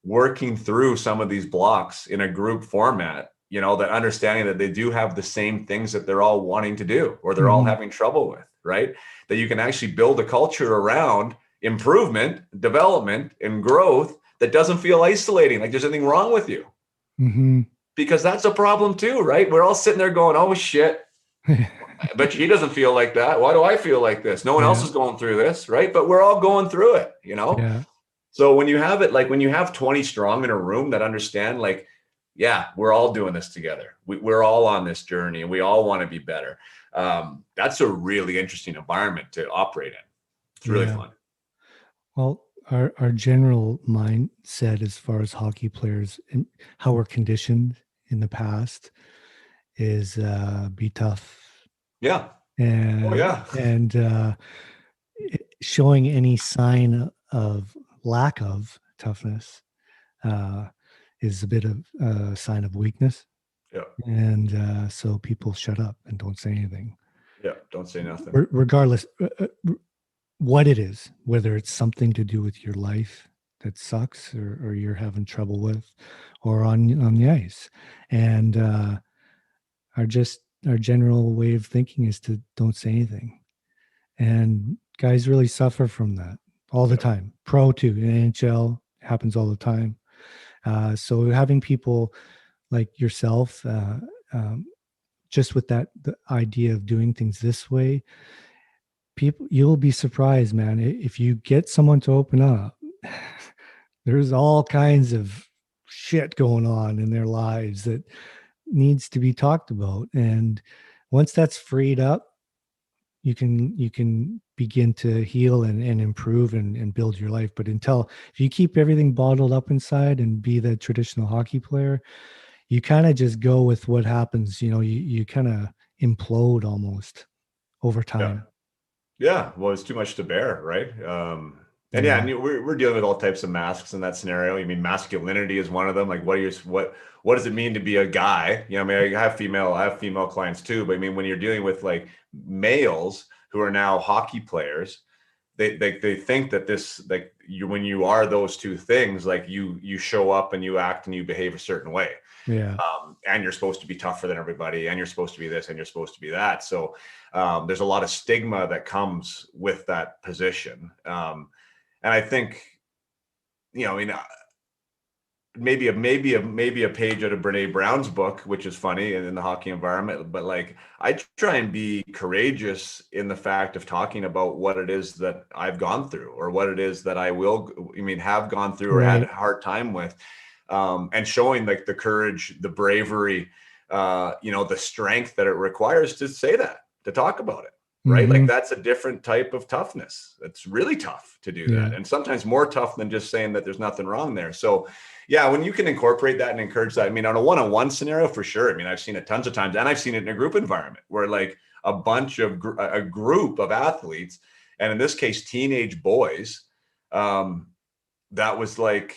working through some of these blocks in a group format, you know, that understanding that they do have the same things that they're all wanting to do, or they're all having trouble with, right? That you can actually build a culture around improvement, development, and growth that doesn't feel isolating, like there's anything wrong with you. Because that's a problem too, right? We're all sitting there going, oh shit, but he doesn't feel like that. Why do I feel like this? No one else is going through this, right? But we're all going through it, you know? Yeah. So when you have it, like when you have 20 strong in a room that understand, like, yeah, we're all doing this together. We're all on this journey and we all want to be better. That's a really interesting environment to operate in. It's really fun. Well, our general mindset as far as hockey players and how we're conditioned in the past is be tough. Yeah. And, and showing any sign of lack of toughness is a bit of a sign of weakness. Yeah. And so people shut up and don't say anything. Yeah. Don't say nothing. Regardless what it is, whether it's something to do with your life that sucks or you're having trouble with, or on the ice. And our general way of thinking is to don't say anything. And guys really suffer from that all the time. Pro too, NHL happens all the time. So having people like yourself, just with the idea of doing things this way, you'll be surprised, man. If you get someone to open up, there's all kinds of shit going on in their lives that needs to be talked about. And once that's freed up, you can begin to heal and improve and build your life. But if you keep everything bottled up inside and be the traditional hockey player, you kind of just go with what happens. You know, you kind of implode almost over time. Yeah. Well, it's too much to bear, right? And we're dealing with all types of masks in that scenario. I mean, masculinity is one of them. Like, what does it mean to be a guy? You know, I mean, I have female clients too, but I mean, when you're dealing with like males who are now hockey players, they think that this, like, when you are those two things, like you show up and you act and you behave a certain way. Yeah. And you're supposed to be tougher than everybody, and you're supposed to be this, and you're supposed to be that. So there's a lot of stigma that comes with that position. And I think, you know, I mean, maybe a page out of Brene Brown's book, which is funny in the hockey environment, but like, I try and be courageous in the fact of talking about what it is that I've gone through, or what it is that have gone through or had a hard time with, and showing like the courage, the bravery, the strength that it requires to say that, to talk about it. Right. Like, that's a different type of toughness. It's really tough to do that. And sometimes more tough than just saying that there's nothing wrong there. So yeah, when you can incorporate that and encourage that, I mean, on a one-on-one scenario, for sure. I mean, I've seen it tons of times, and I've seen it in a group environment where like a group of athletes, and in this case, teenage boys, that was like,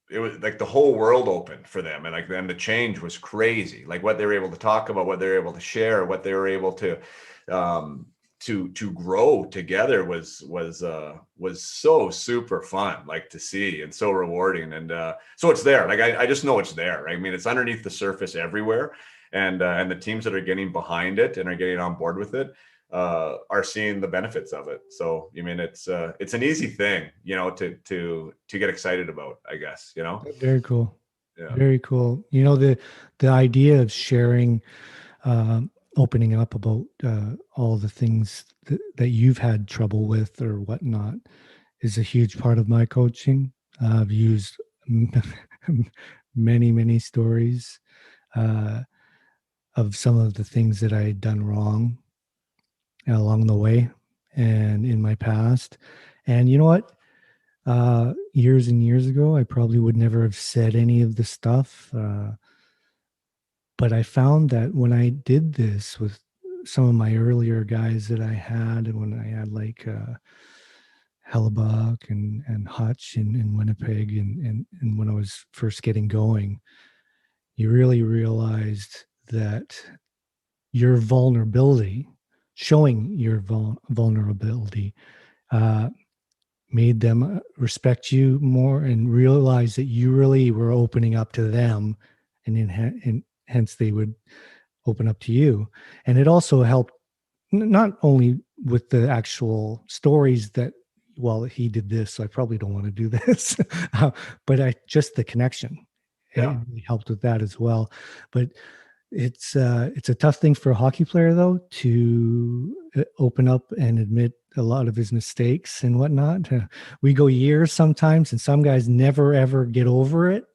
it was like the whole world opened for them. And like, then the change was crazy. Like what they were able to talk about, what they were able to share, what they were able to grow together was so super fun, like, to see, and so rewarding. And so it's there. Like, I just know it's there. Right? I mean, it's underneath the surface everywhere. And the teams that are getting behind it and are getting on board with it, are seeing the benefits of it. So, I mean, it's an easy thing, to get excited about, I guess, Very cool. Yeah. Very cool. The idea of sharing, opening up about all the things that you've had trouble with or whatnot is a huge part of my coaching. I've used many, many stories of some of the things that I had done wrong along the way and in my past. And you know what? Years and years ago, I probably would never have said any of the stuff. But I found that when I did this with some of my earlier guys that I had, and when I had like Hellebuck and Hutch in Winnipeg, and when I was first getting going, you really realized that your vulnerability, showing your vulnerability, made them respect you more and realize that you really were opening up to them, and hence they would open up to you. And it also helped not only with the actual stories that, well, he did this, so I probably don't want to do this, but just the connection. Yeah. It really helped with that as well. But it's a tough thing for a hockey player, though, to open up and admit a lot of his mistakes and whatnot. We go years sometimes, and some guys never ever get over it.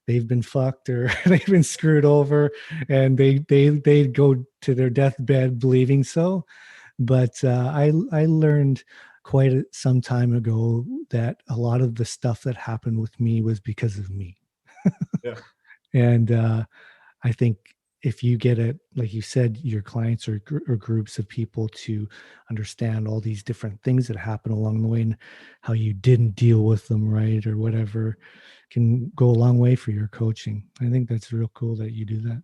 They've been fucked or they've been screwed over, and they go to their deathbed believing so. But I learned some time ago that a lot of the stuff that happened with me was because of me. Yeah. And I think if you get it, like you said, your clients or groups of people to understand all these different things that happen along the way and how you didn't deal with them right or whatever, can go a long way for your coaching. I think that's real cool that you do that.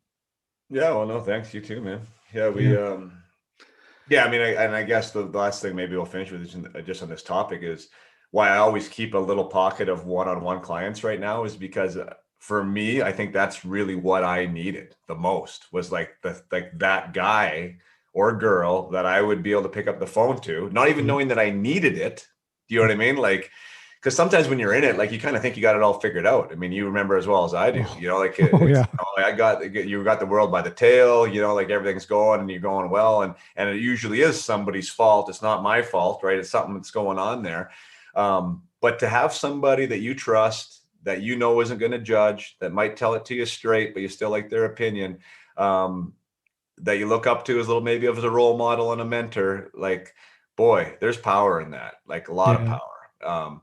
Yeah. Well, no, thanks. You too, man. Yeah. I mean, I guess the last thing maybe we'll finish with is just on this topic is why I always keep a little pocket of one-on-one clients right now is because for me, I think that's really what I needed the most was like that guy or girl that I would be able to pick up the phone to, not even knowing that I needed it. Do you know what I mean? Like, because sometimes when you're in it, like you kind of think you got it all figured out. I mean, you remember as well as I do, like you got the world by the tail, like everything's going and you're going well. And it usually is somebody's fault. It's not my fault, right? It's something that's going on there. But to have somebody that you trust, that isn't going to judge, that might tell it to you straight, but you still like their opinion, that you look up to as maybe as a role model and a mentor, like, boy, there's power in that, like a lot of power.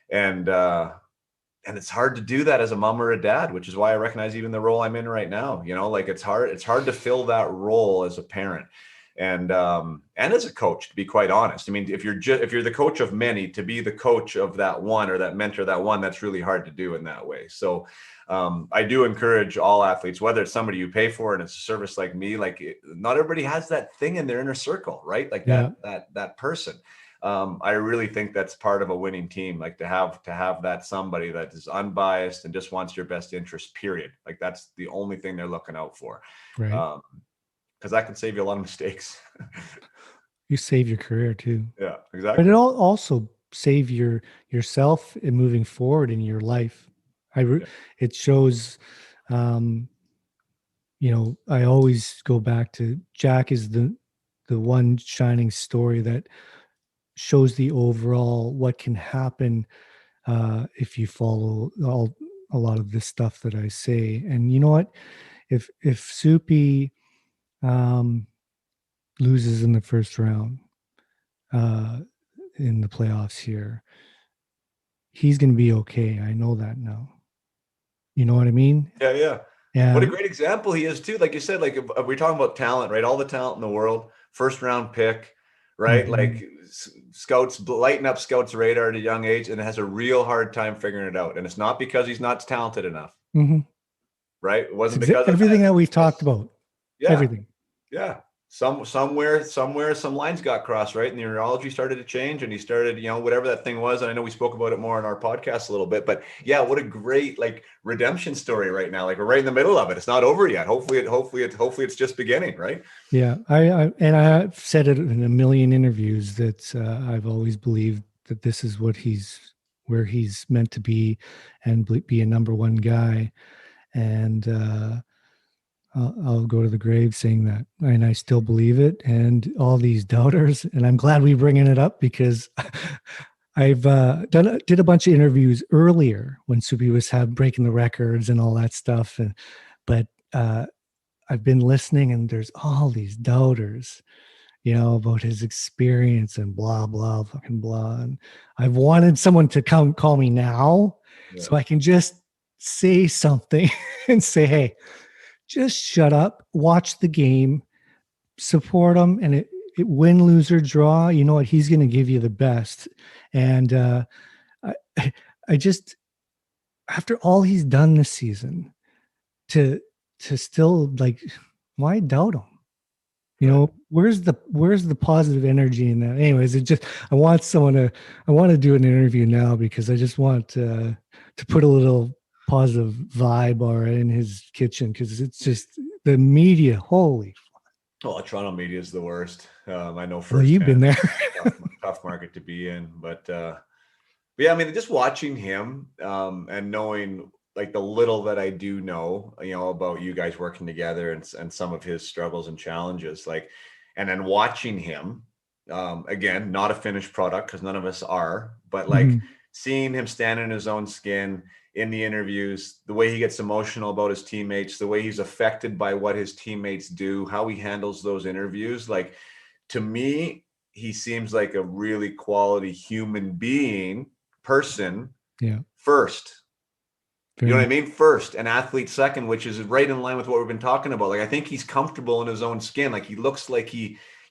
And it's hard to do that as a mom or a dad, which is why I recognize even the role I'm in right now, like it's hard to fill that role as a parent and as a coach, to be quite honest. I mean, if you're the coach of many, to be the coach of that one or that mentor, that one, that's really hard to do in that way. So I do encourage all athletes, whether it's somebody you pay for and it's a service like me, like not everybody has that thing in their inner circle, right? Like that person. I really think that's part of a winning team, like to have that somebody that is unbiased and just wants your best interest, period. Like that's the only thing they're looking out for. Right. Because that can save you a lot of mistakes. You save your career too. Yeah, exactly. But it also save yourself in moving forward in your life. It shows, I always go back to Jack is the one shining story that shows the overall what can happen if you follow a lot of this stuff that I say. And you know what? If Soupy loses in the first round in the playoffs here, he's going to be okay. I know that now. You know what I mean? Yeah. What a great example he is too. Like you said, like if we're talking about talent, right? All the talent in the world, first round pick, right? Mm-hmm. Like scouts lighten up scouts' radar at a young age and has a real hard time figuring it out. And it's not because he's not talented enough, right? It wasn't because everything that we've talked about. Yeah. Everything. Yeah. somewhere some lines got crossed, right? And the neurology started to change, and he started, whatever that thing was. And I know we spoke about it more in our podcast a little bit, but yeah, what a great like redemption story right now. Like we're right in the middle of it. It's not over yet. Hopefully it's just beginning, right? Yeah, I've said it in a million interviews that I've always believed that this is where he's meant to be, and be a number one guy. And I'll go to the grave saying that, and I still believe it. And all these doubters, and I'm glad we're bringing it up because I've did a bunch of interviews earlier when Subi was breaking the records and all that stuff, but I've been listening, and there's all these doubters, about his experience and blah blah fucking blah. And I've wanted someone to come call me now, so I can just say something and say, hey, just shut up, watch the game, support him, and it win, lose, or draw. You know what? He's going to give you the best. And I just, after all he's done this season, to still like, why doubt him? Where's the positive energy in that? Anyways, I want to do an interview now because I just want to put a little positive vibe in his kitchen, because it's just the media. Holy. Oh, Toronto media is the worst. I know Well, you've been there. tough market to be in, but yeah, I mean, just watching him and knowing like the little that I do know, about you guys working together and some of his struggles and challenges, like, and then watching him again, not a finished product because none of us are, but like seeing him stand in his own skin in the interviews, the way he gets emotional about his teammates, the way he's affected by what his teammates do, how he handles those interviews. Like, to me, he seems like a really quality human being person. Yeah. First, you know what I mean? First, an athlete second, which is right in line with what we've been talking about. Like, I think he's comfortable in his own skin. Like, he looks like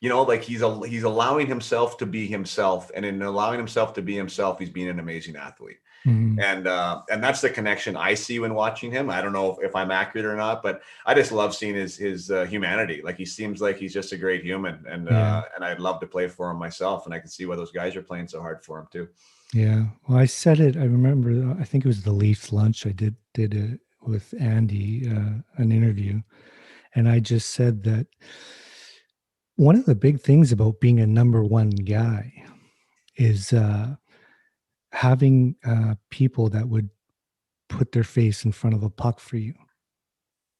like he's allowing himself to be himself, and in allowing himself to be himself, he's being an amazing athlete. And that's the connection I see when watching him. I don't know if I'm accurate or not, but I just love seeing his humanity. Like, he seems like he's just a great human, and I'd love to play for him myself. And I can see why those guys are playing so hard for him too. Yeah. Well, I said it. I remember. I think it was the Leafs lunch. I did it with Andy, an interview, and I just said that one of the big things about being a number one guy is having people that would put their face in front of a puck for you,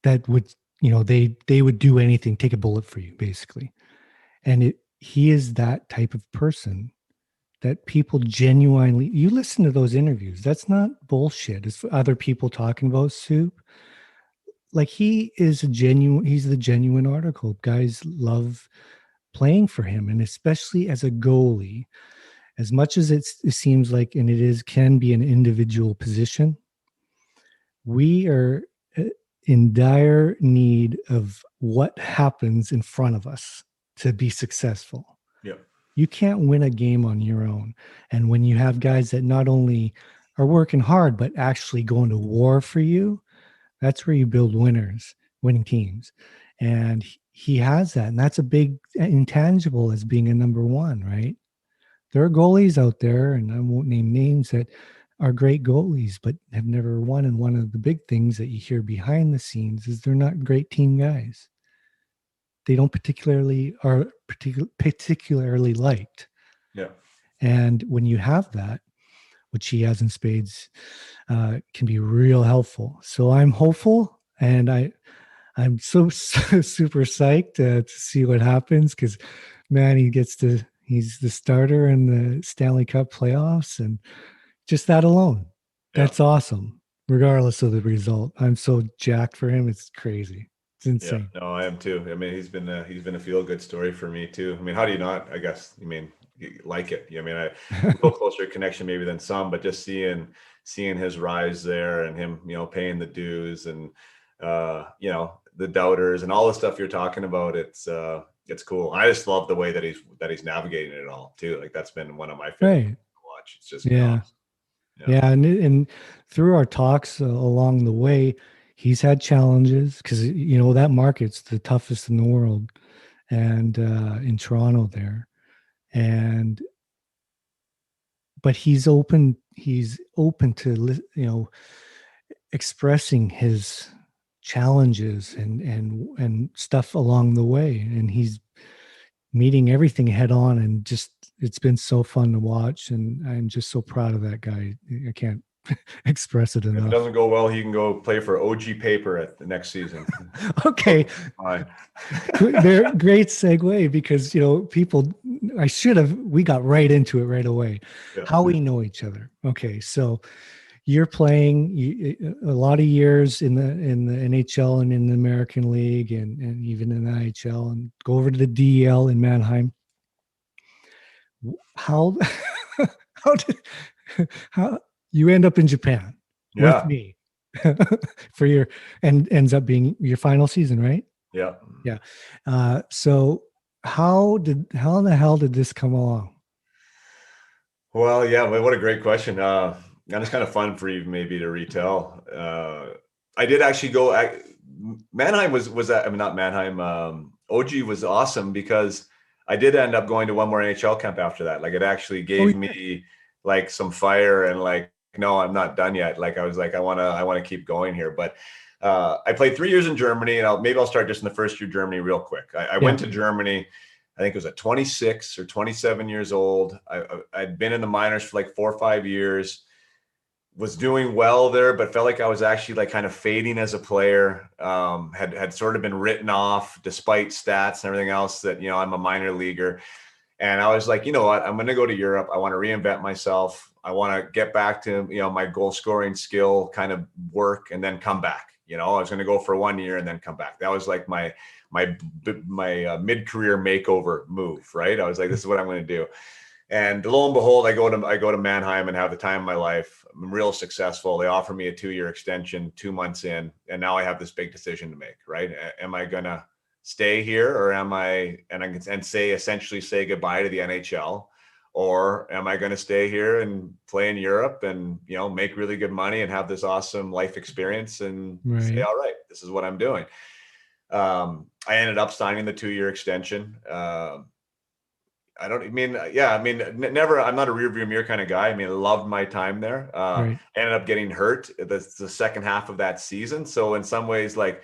that would, they would do anything, take a bullet for you, basically. And he is that type of person that people genuinely, you listen to those interviews, that's not bullshit. It's other people talking about Soup. Like, he's the genuine article. Guys love playing for him, and especially as a goalie, as much as it seems like, and can be an individual position, we are in dire need of what happens in front of us to be successful. Yep. You can't win a game on your own. And when you have guys that not only are working hard, but actually going to war for you, that's where you build winning teams. And he has that. And that's a big intangible as being a number one, right? There are goalies out there, and I won't name names, that are great goalies, but have never won. And one of the big things that you hear behind the scenes is they're not great team guys. They don't particularly liked. Yeah. And when you have that, which he has in spades, can be real helpful. So I'm hopeful, and I'm so super psyched to see what happens, because, man, he's the starter in the Stanley Cup playoffs, and just that alone, that's awesome, regardless of the result. I'm so jacked for him. It's crazy. It's insane. Yeah, no, I am too. I mean, he's been a feel-good story for me too. I mean, how do you not, I guess, you like it? I mean, I a little closer connection maybe than some, but just seeing his rise there, and him, paying the dues, and the doubters and all the stuff you're talking about, it's cool. I just love the way that he's navigating it all too. Like, that's been one of my favorites to watch. It's just awesome. Yeah. And through our talks along the way, he's had challenges, because that market's the toughest in the world, and in Toronto there. But he's open to, expressing his challenges and stuff along the way, and he's meeting everything head on, and just it's been so fun to watch, and I'm just so proud of that guy. I can't express it enough. If it doesn't go well, he can go play for OG Paper at the next season. Okay. Fine. Great segue, because we got right into it right away. Yeah. How we know each other. Okay, so you're playing a lot of years in the NHL and in the American League, and even in the IHL, and go over to the DEL in Mannheim. How how you end up in Japan with me for your, and ends up being your final season, right? Yeah. So how in the hell did this come along? Well, yeah, but what a great question. And it's kind of fun for you maybe to retell. I did actually go. Mannheim was that? I mean, not Mannheim. OG was awesome because I did end up going to one more NHL camp after that. Like, it actually gave me like some fire, and like, no, I'm not done yet. Like, I was like, I want to keep going here. But I played 3 years in Germany, and I'll start just in the first year Germany real quick. I went to Germany. I think it was at 26 or 27 years old. I'd been in the minors for like 4 or 5 years. Was doing well there, but felt like I was actually like kind of fading as a player. Had sort of been written off despite stats and everything else that, I'm a minor leaguer. And I was like, you know what, I'm going to go to Europe. I want to reinvent myself. I want to get back to, my goal scoring skill kind of work, and then come back. I was going to go for 1 year and then come back. That was like my mid-career makeover move, right? I was like, this is what I'm going to do. And lo and behold, I go to Mannheim and have the time of my life. I'm real successful. They offer me a 2-year extension 2 months in, and now I have this big decision to make, right? Am I gonna stay here, or am I essentially say goodbye to the NHL, or am I gonna stay here and play in Europe and make really good money and have this awesome life experience and say, all right, this is what I'm doing. I ended up signing the 2-year extension. Never, I'm not a rear view mirror kind of guy. I mean, I loved my time there. Ended up getting hurt the second half of that season. So in some ways, like,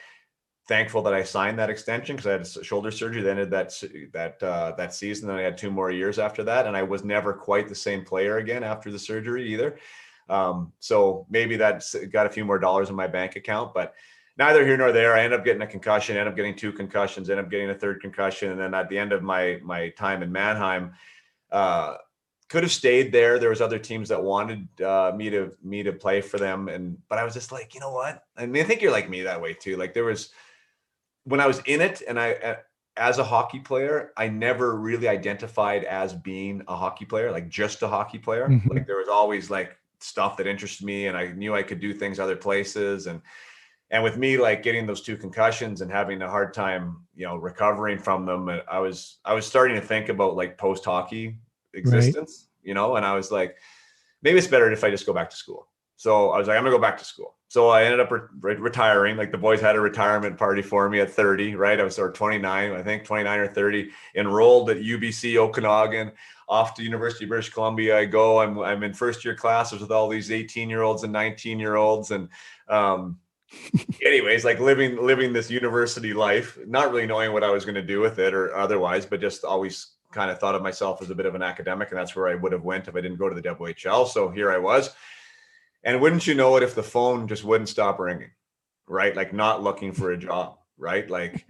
thankful that I signed that extension, because I had shoulder surgery that ended that season. Then I had 2 more years after that. And I was never quite the same player again after the surgery either. So maybe that's got a few more dollars in my bank account, but neither here nor there. I ended up getting a concussion, ended up getting 2 concussions, ended up getting a 3rd concussion. And then at the end of my time in Mannheim, could have stayed there. There was other teams that wanted me to play for them. But I was just like, you know what? I mean, I think you're like me that way too. Like, when I was in it, and as a hockey player, I never really identified as being a hockey player, like just a hocky player. Mm-hmm. Like, there was always like stuff that interested me, and I knew I could do things other places. And with me, like, getting those 2 concussions and having a hard time, recovering from them, I was starting to think about like post-hockey existence, and I was like, maybe it's better if I just go back to school. So I was like, I'm gonna go back to school. So I ended up retiring. Like, the boys had a retirement party for me at 30, right? I was 29, I think 29 or 30, enrolled at UBC Okanagan, off to University of British Columbia. I go, I'm in first year classes with all these 18-year-olds and 19-year-olds. And, anyways, like living this university life, not really knowing what I was going to do with it or otherwise, but just always kind of thought of myself as a bit of an academic, and that's where I would have went if I didn't go to the WHL. So here I was, and wouldn't you know it, if the phone just wouldn't stop ringing, right? Like, not looking for a job, right? Like,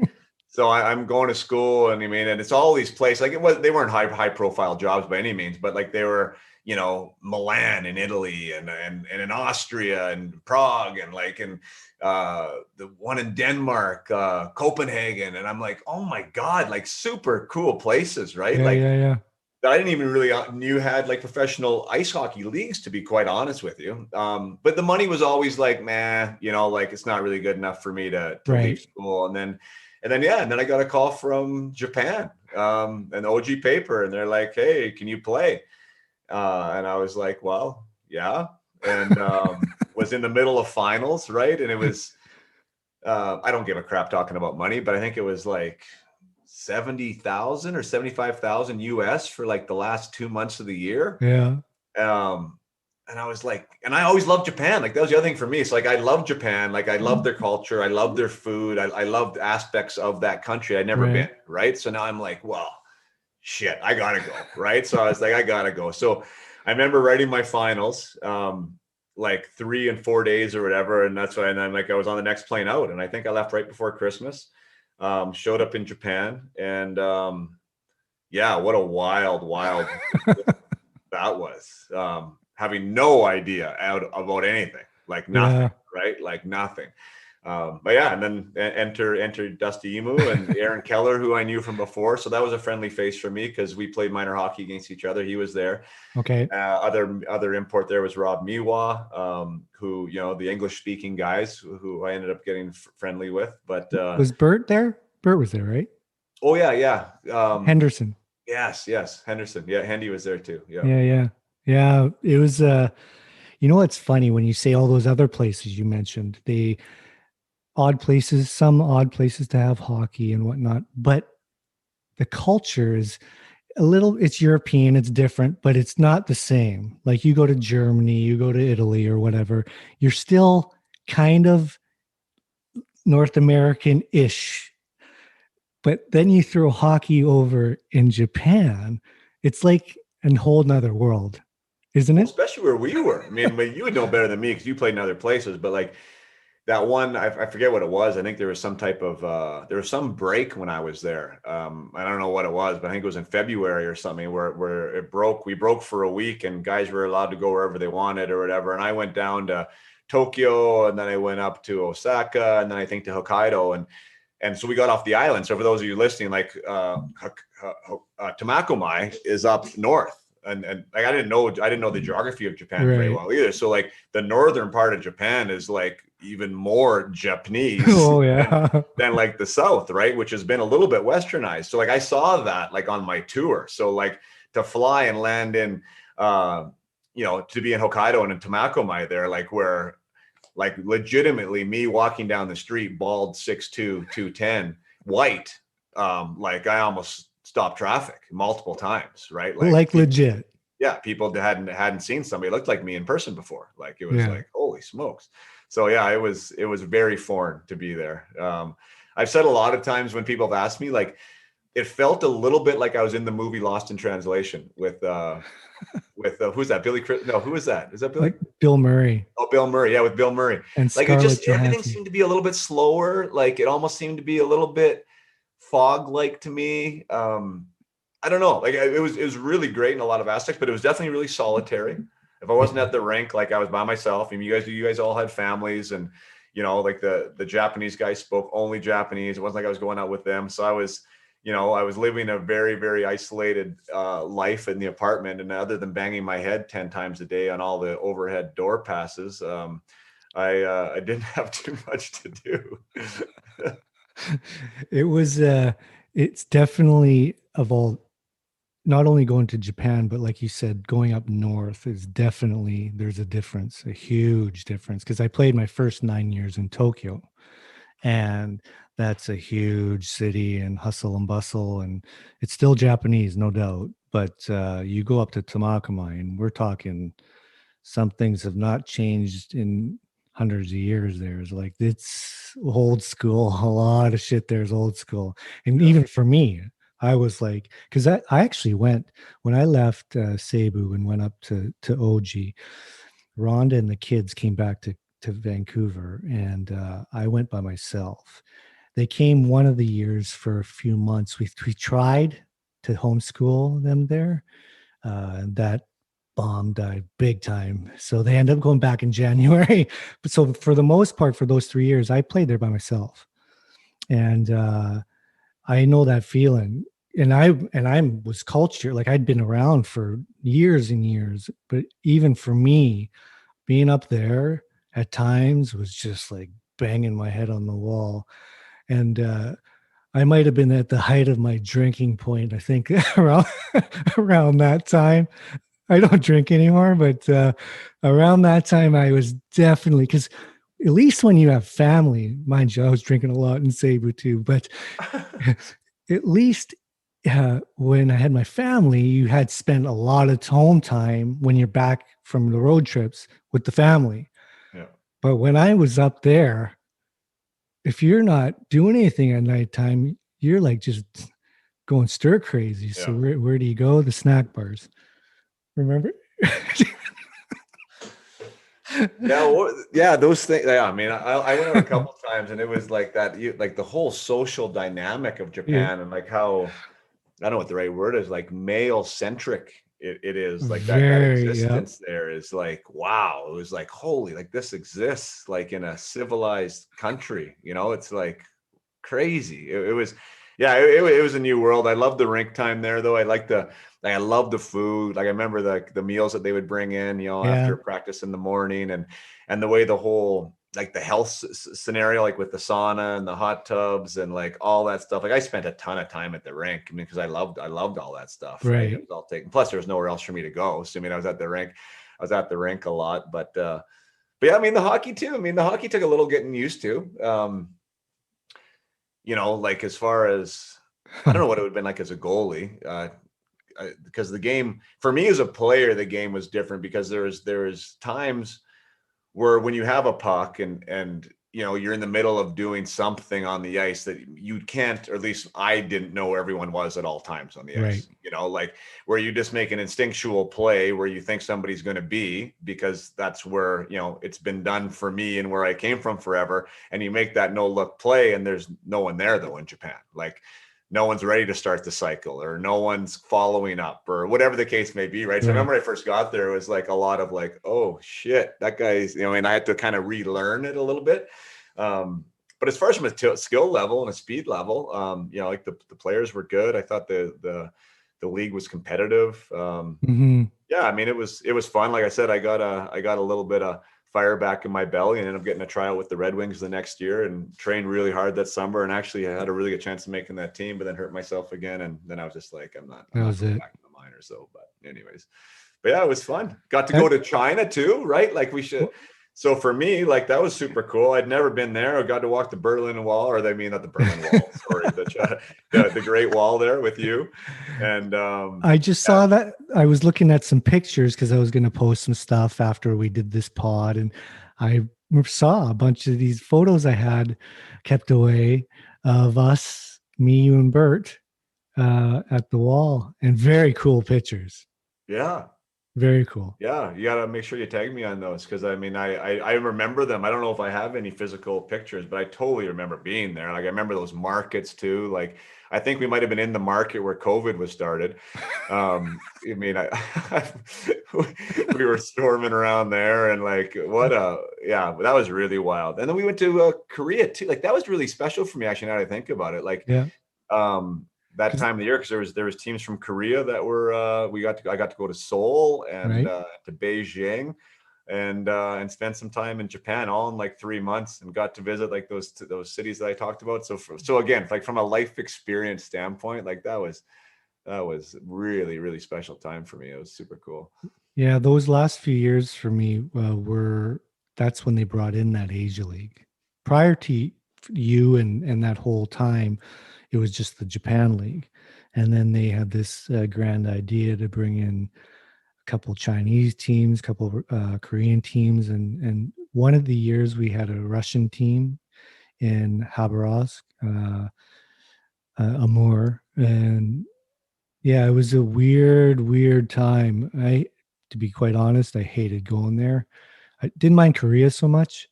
so I'm going to school, and and it's all these places. Like, they weren't high profile jobs by any means, but like, they were, Milan in Italy and in Austria and Prague, and the one in Denmark, Copenhagen. And I'm like, oh my God, like, super cool places, right? Yeah. That I didn't even really knew had like professional ice hockey leagues, to be quite honest with you. But the money was always like, man, like, it's not really good enough for me to leave school. And then I got a call from Japan, an OG Paper, and they're like, hey, can you play? And I was like, well, yeah. And was in the middle of finals, right? And it was, I don't give a crap talking about money, but I think it was like 70,000 or 75,000 US for like the last 2 months of the year. Yeah. And I was like, and I always loved Japan. Like that was the other thing for me. So like, I love Japan. Like I love their culture. I love their food. I loved aspects of that country. I'd never been. Right. So now I'm like, well, shit, I gotta go. Right. So I was like, I gotta go. So I remember writing my finals, like 3 and 4 days or whatever. And that's why, and then like, I was on the next plane out, and I think I left right before Christmas, showed up in Japan, and, yeah, what a wild that was. Having no idea about anything, like nothing, right? Like nothing. But yeah, and then enter Dusty Imoo and Aaron Keller, who I knew from before. So that was a friendly face for me because we played minor hockey against each other. He was there. Okay. Other import there was Rob Miwa, who, the English speaking guys who I ended up getting friendly with. But was Bert there? Bert was there, right? Oh yeah. Henderson. Yes. Henderson. Yeah. Hendy was there too. Yeah. It was, what's funny when you say all those other places you mentioned, some odd places to have hockey and whatnot, but the culture is it's European, it's different, but it's not the same. Like you go to Germany, you go to Italy or whatever, you're still kind of North American-ish. But then you throw hockey over in Japan, it's like a whole nother world, isn't it? Especially where we were. I mean, you would know better than me because you played in other places, but like that one, I forget what it was. I think there was some type of, there was some break when I was there. I don't know what it was, but I think it was in February or something where it broke. We broke for a week and guys were allowed to go wherever they wanted or whatever. And I went down to Tokyo, and then I went up to Osaka, and then I think to Hokkaido. And so we got off the island. So for those of you listening, like Tomakomai is up north. And like I didn't know the geography of Japan very well either. So like the northern part of Japan is like even more Japanese than like the south, right? Which has been a little bit westernized. So like I saw that like on my tour. So like to fly and land in to be in Hokkaido and in Tomakomai there, like where like legitimately me walking down the street, bald, 6'2", 210, white, like I almost stopped traffic multiple times, right? Like legit. Yeah, people hadn't seen somebody looked like me in person before. Like it was like, holy smokes. So yeah, it was very foreign to be there. I've said a lot of times when people have asked me, like it felt a little bit like I was in the movie Lost in Translation with who's that? Billy Chris? No, who is that? Is that Billy? Like Bill Murray. Oh, Bill Murray. Yeah, with Bill Murray. And like everything seemed to be a little bit slower. Like it almost seemed to be a little bit fog-like to me. I don't know. Like it was really great in a lot of aspects, but it was definitely really solitary. If I wasn't at the rink, like I was by myself. I mean, you guys all had families, and like the Japanese guys spoke only Japanese. It wasn't like I was going out with them. So I was living a very, very isolated life in the apartment. And other than banging my head 10 times a day on all the overhead door passes, I didn't have too much to do. It was, it's definitely not only going to Japan, but like you said, going up north is definitely, there's a difference, a huge difference. Cause I played my first 9 years in Tokyo, and that's a huge city and hustle and bustle, and it's still Japanese, no doubt. But you go up to Tomakomai, and we're talking, some things have not changed in hundreds of years. There's like, it's old school. A lot of shit there's old school. And even for me, I was like, because I actually went, when I left Cebu and went up to OG, Rhonda and the kids came back to Vancouver, and I went by myself. They came one of the years for a few months. We tried to homeschool them there. That bomb died big time. So they ended up going back in January. But so for the most part, for those 3 years, I played there by myself. And I know that feeling. And I was cultured, like I'd been around for years and years. But even for me, being up there at times was just like banging my head on the wall. And I might have been at the height of my drinking point, I think, around that time. I don't drink anymore, but around that time, I was definitely, because at least when you have family, mind you, I was drinking a lot in Cebu too, but at least when I had my family, you had spent a lot of home time when you're back from the road trips with the family. Yeah. But when I was up there, if you're not doing anything at nighttime, you're like just going stir crazy. So Yeah. where do you go? The snack bars. Remember? Yeah, those things. Yeah, I mean, I went out a couple times, and it was like that. Like the whole social dynamic of Yeah. Japan, and like how I don't know what the right word is, like male centric. It is like that Very, yeah. existence there is like wow. It was like holy, like this exists like in a civilized country. It's like crazy. It was, yeah, it was a new world. I love the rink time there, though. I love the food. Like I remember the meals that they would bring in, Yeah. after practice in the morning, and the way the whole like the health scenario, like with the sauna and the hot tubs and like all that stuff. Like I spent a ton of time at the rink. I mean, because I loved all that stuff. Right. It Right. was all taken. Plus, there was nowhere else for me to go. So I mean, I was at the rink. I was at the rink a lot, but yeah, I mean the hockey too. I mean the hockey took a little getting used to. Like as far as I don't know what it would have been like as a goalie, because the game for me as a player, the game was different because there's times where when you have a puck and you're in the middle of doing something on the ice that you can't, or at least I didn't know where everyone was at all times on the ice, like where you just make an instinctual play where you think somebody's going to be, because that's where, it's been done for me and where I came from forever. And you make that no look play and there's no one there though in Japan. Like no one's ready to start the cycle or no one's following up or whatever the case may be. Right. So I remember when I first got there, it was like a lot of like, oh shit, that guy's, and I had to kind of relearn it a little bit. But as far as from a skill level and a speed level, like the players were good. I thought the league was competitive. Yeah, I mean, it was fun. Like I said, I got a little bit of fire back in my belly and ended up getting a tryout with the Red Wings the next year and trained really hard that summer. And actually I had a really good chance of making that team, but then hurt myself again. And then I was just like, I'm not going back to the minors. So, but anyways, but yeah, it was fun. Got to go to China too, right? Like we should. So for me, like that was super cool. I'd never been there. I got to walk the Berlin Wall, or they mean not the Berlin Wall, sorry, the Great Wall there with you. And I just saw that. I was looking at some pictures because I was going to post some stuff after we did this pod, and I saw a bunch of these photos I had kept away of us, me, you, and Bert at the wall, and very cool pictures. Yeah. Very cool. Yeah, you gotta make sure you tag me on those because I mean I remember them. I don't know if I have any physical pictures, but I totally remember being there. Like I remember those markets too. Like I think we might have been in the market where COVID was started. I mean, we were storming around there and like yeah, that was really wild. And then we went to Korea too. Like that was really special for me actually. Now that I think about it, like that time of the year, because there was teams from Korea that were I got to go to Seoul and to Beijing and spend some time in Japan all in like 3 months and got to visit like those cities that I talked about. So again, like from a life experience standpoint, like that was really, really special time for me. It was super cool. Yeah, those last few years for me that's when they brought in that Asia League. Prior to you and that whole time, it was just the Japan League. And then they had this grand idea to bring in a couple Chinese teams, a couple Korean teams. And one of the years we had a Russian team in Khabarovsk, Amur. And yeah, it was a weird time. To be quite honest, I hated going there. I didn't mind Korea so much.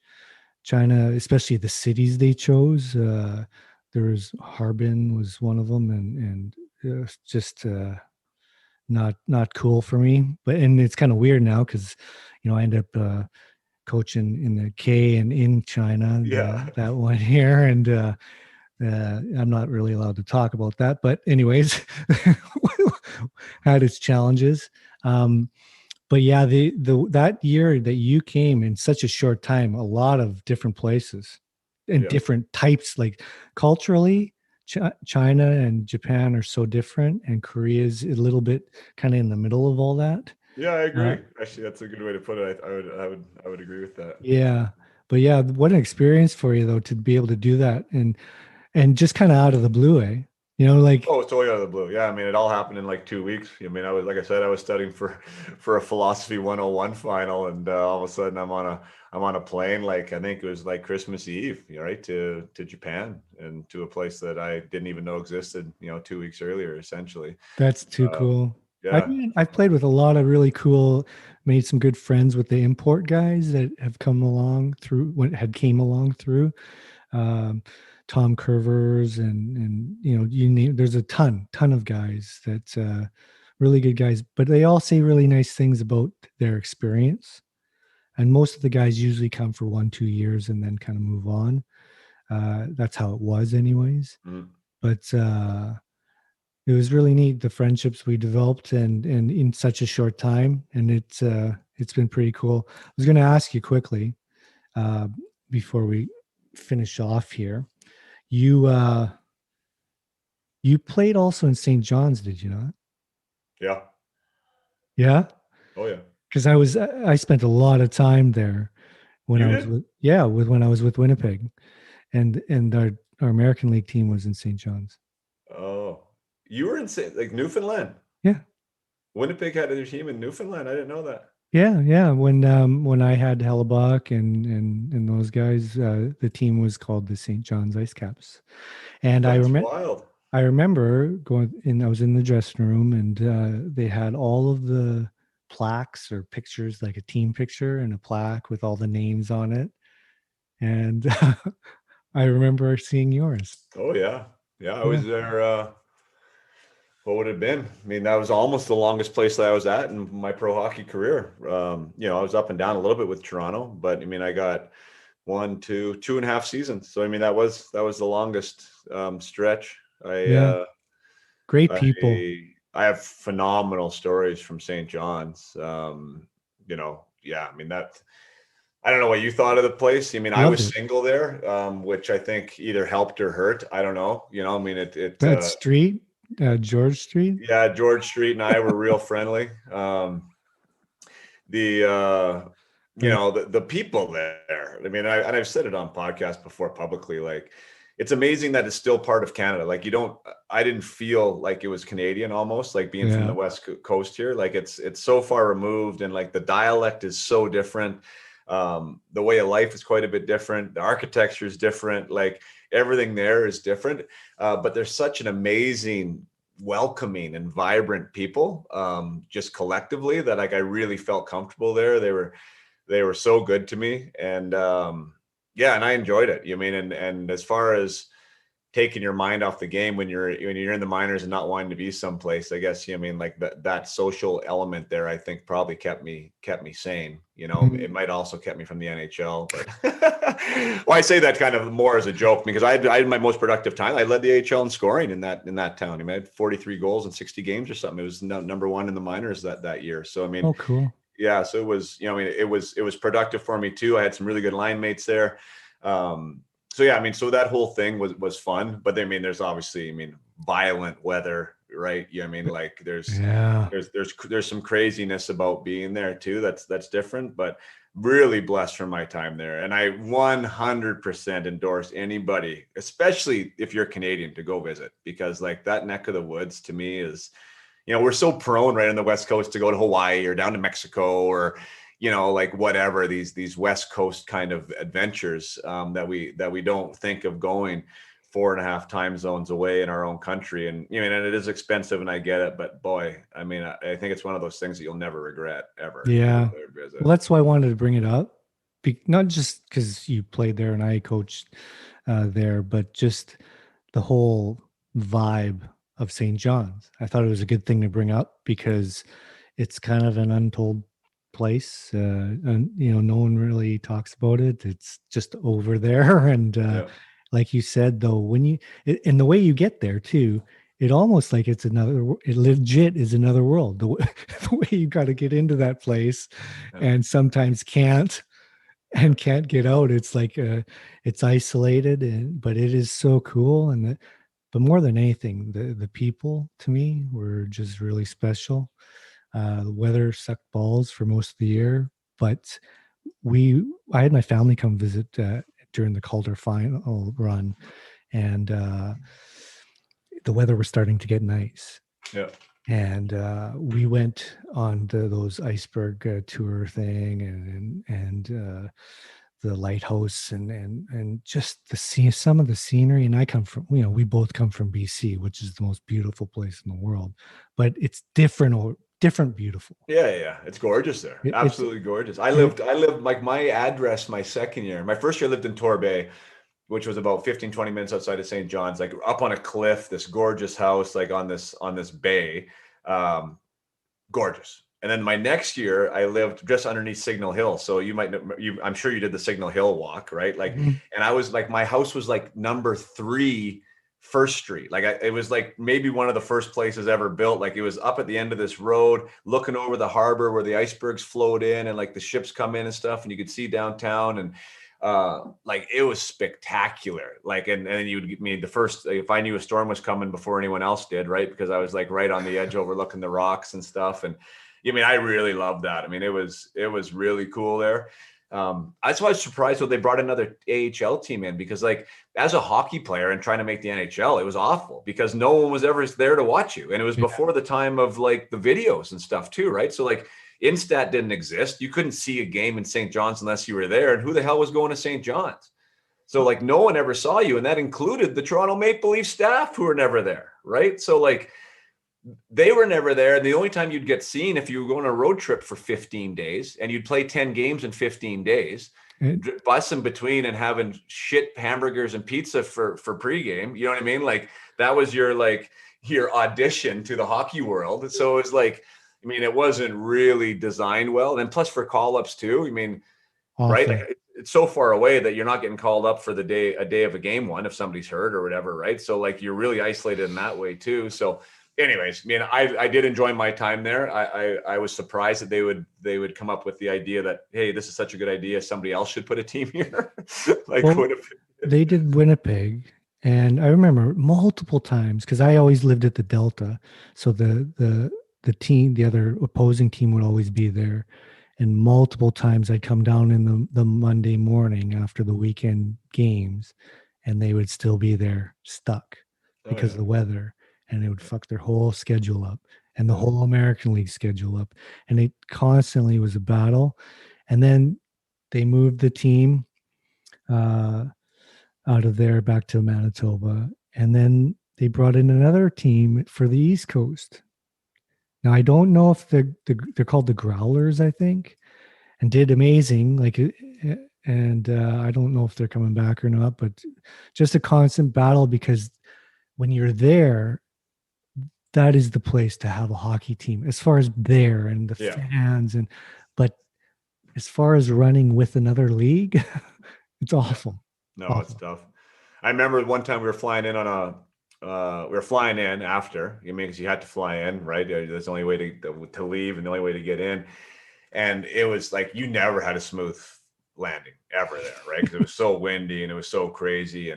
China, especially the cities they chose. There was Harbin was one of them, and it was just not cool for me. And it's kind of weird now because I end up coaching in the K and in China that 1 year, and I'm not really allowed to talk about that. But anyways, had its challenges. But yeah, that year that you came in such a short time, a lot of different places and different types, like culturally, China and Japan are so different, and Korea is a little bit kind of in the middle of all that. Yeah, I agree. Actually, that's a good way to put it. I would agree with that. Yeah, but yeah, what an experience for you though to be able to do that and just kind of out of the blue, eh? Like, Oh, it's totally out of the blue. Yeah, I mean, it all happened in like 2 weeks. I mean, I was like I said, I was studying for a philosophy 101 final, and all of a sudden I'm on a plane. Like I think it was like Christmas Eve, right, to Japan and to a place that I didn't even know existed. 2 weeks earlier, essentially. that's too Um, cool. yeah. I've played with a lot of really cool, made some good friends with the import guys that have come along through what had came along through. Um, Tom Curvers and you name there's a ton of guys that really good guys, but they all say really nice things about their experience. And most of the guys usually come for 1-2 years and then kind of move on. That's how it was, anyways. Mm. But it was really neat, the friendships we developed and in such a short time, and it's been pretty cool. I was going to ask you quickly uh, before we finish off here. You played also in St. John's, did you not? Yeah. Yeah, Oh, yeah. because I spent a lot of time there when You I was did? when I was with Winnipeg, and our American League team was in St. John's. Oh, you were in like Newfoundland. Yeah, Winnipeg had their team in Newfoundland. I didn't know that. yeah. When I had Hellebuck and those guys, the team was called the St. John's Ice Caps, and That's wild. I remember going in. I was in the dressing room, and they had all of the plaques or pictures, like a team picture and a plaque with all the names on it. And I remember seeing yours. Oh yeah, yeah. I Yeah. was there. What would it have been? I mean, that was almost the longest place that I was at in my pro hockey career. I was up and down a little bit with Toronto, but I mean, I got 2.5 seasons. So I mean, that was the longest stretch. I Yeah. Great people. I have phenomenal stories from St. John's. Yeah. I mean that. I don't know what you thought of the place. I mean, I Loved was it. single there, which I think either helped or hurt. I don't know. I mean, That street, George Street. yeah, George Street and I were real friendly. The Like, the people there. I mean, I've said it on podcasts before publicly. Like, it's amazing that it's still part of Canada. Like, I didn't feel like it was Canadian almost, like being from yeah. the West Coast here. Like, it's so far removed, and like the dialect is so different. The way of life is quite a bit different. The architecture is different. Like, everything there is different. But there's such an amazing, welcoming and vibrant people, just collectively, that like I really felt comfortable there. They were so good to me, and yeah, and I enjoyed it. And as far as taking your mind off the game when you're in the minors and not wanting to be someplace, I guess, like that social element there, I think probably kept me sane. Mhm. It might also kept me from the NHL, but well, I say that kind of more as a joke, because I had my most productive time. I led the AHL in scoring in that town. I mean, I had 43 goals in 60 games or something. It was number one in the minors that year. So I mean, Oh, cool. yeah, so it was, I mean, it was productive for me too. I had some really good line mates there. So yeah, I mean, so that whole thing was fun, but I mean, there's obviously, I mean, violent weather, right? I mean, like Yeah. there's some craziness about being there too. That's different, but really blessed from my time there. And I 100% endorse anybody, especially if you're Canadian, to go visit, because like that neck of the woods to me is, we're so prone right on the West Coast to go to Hawaii or down to Mexico or, like whatever, these West Coast kind of adventures that we don't think of going 4.5 time zones away in our own country. And and it is expensive, and I get it, but boy, I mean, I think it's one of those things that you'll never regret ever to go Yeah. there and visit. Well, that's why I wanted to bring it up. Not just because you played there and I coached there, but just the whole vibe of St. John's. I thought it was a good thing to bring up because it's kind of an untold place. And no one really talks about it. It's just over there. And Yeah. like you said, though, and the way you get there too, it almost like it legit is another world. The way you got to get into that place Yeah. and sometimes can't and can't get out. It's like it's isolated, but it is so cool. But more than anything, the people to me were just really special. The weather sucked balls for most of the year, but I had my family come visit during the Calder final run, and the weather was starting to get nice. Yeah. And we went on those iceberg tour thing and the lighthouse and just some of the scenery. And I come from, we both come from BC, which is the most beautiful place in the world, but it's different beautiful. Yeah. It's gorgeous there. Absolutely gorgeous. I lived like my address, my second year, my first year I lived in Torbay, which was about 15, 20 minutes outside of St. John's, like up on a cliff, this gorgeous house, like on this bay, gorgeous. And then my next year I lived just underneath Signal Hill. So I'm sure you did the Signal Hill walk, right? Like, and I was like, my house was like number 3 First Street. Like it was like maybe one of the first places ever built. Like it was up at the end of this road, looking over the harbor where the icebergs float in and like the ships come in and stuff. And you could see downtown and, like it was spectacular. Like, and the first, if I knew a storm was coming before anyone else did, right? Because I was like right on the edge overlooking the rocks and stuff. And I really loved that. I mean, it was really cool there. That's why I was surprised when they brought another AHL team in, because like as a hockey player and trying to make the NHL, it was awful because no one was ever there to watch you. And it was before the time of like the videos and stuff too, right? So like Instat didn't exist. You couldn't see a game in St. John's unless you were there. And who the hell was going to St. John's? So like no one ever saw you. And that included the Toronto Maple Leaf staff who were never there, right? So like they were never there. And the only time you'd get seen if you were going on a road trip for 15 days and you'd play 10 games in 15 days, bussing between and having shit hamburgers and pizza for pregame. You know what I mean? Like that was your audition to the hockey world. So it was like, it wasn't really designed well. And plus for call-ups too. Awesome. Right? Like, it's so far away that you're not getting called up for a day of a game one if somebody's hurt or whatever, right? So like you're really isolated in that way too. So anyways, I did enjoy my time there. I was surprised that they would come up with the idea that, hey, this is such a good idea, somebody else should put a team here. Winnipeg. They did Winnipeg. And I remember multiple times, because I always lived at the Delta. So the other opposing team would always be there. And multiple times I'd come down in the Monday morning after the weekend games, and they would still be there stuck because of the weather. And it would fuck their whole schedule up and the whole American League schedule up. And it constantly was a battle. And then they moved the team out of there back to Manitoba. And then they brought in another team for the East Coast. Now, I don't know if they're called the Growlers, I think, and did amazing. And I don't know if they're coming back or not, but just a constant battle, because when you're there, that is the place to have a hockey team as far as there and the fans. But as far as running with another league, it's awful. No, awful. It's tough. I remember one time we were flying in after, because you had to fly in, right? That's the only way to leave and the only way to get in. And it was like, you never had a smooth landing ever there, right? Because it was so windy and it was so crazy.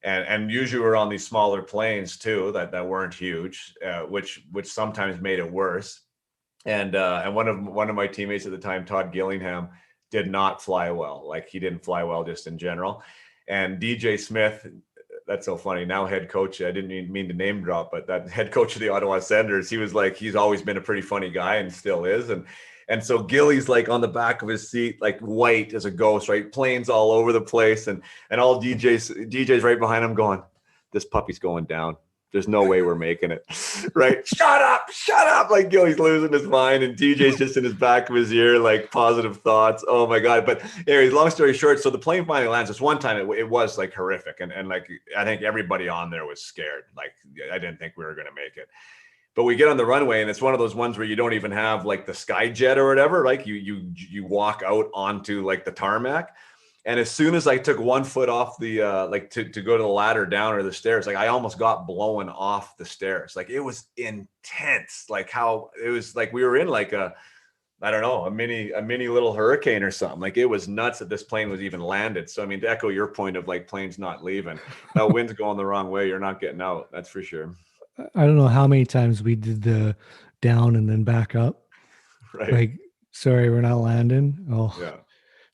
And usually we're on these smaller planes too, that weren't huge, which sometimes made it worse. And one of my teammates at the time, Todd Gillingham, did not fly well. Like he didn't fly well just in general. And DJ Smith, that's so funny. Now head coach, I didn't mean to name drop, but that head coach of the Ottawa Senators, he was like, he's always been a pretty funny guy and still is. And so Gilly's like on the back of his seat, like white as a ghost, right? Planes all over the place. And all DJ's right behind him going, this puppy's going down. There's no way we're making it, right? Shut up. Like Gilly's losing his mind and DJ's just in his back of his ear, like positive thoughts. Oh my God. But anyways, long story short, so the plane finally lands. This one time it was like horrific. And like, I think everybody on there was scared. Like I didn't think we were going to make it. But we get on the runway and it's one of those ones where you don't even have like the Skyjet or whatever. Like you walk out onto like the tarmac. And as soon as I took one foot off the, to go to the ladder down or the stairs, like I almost got blown off the stairs. Like it was intense. Like how it was like, we were in like a mini little hurricane or something. Like it was nuts that this plane was even landed. So, to echo your point of like planes not leaving, that wind's going the wrong way. You're not getting out. That's for sure. I don't know how many times we did the down and then back up. Right. Like, sorry, we're not landing. Oh, yeah.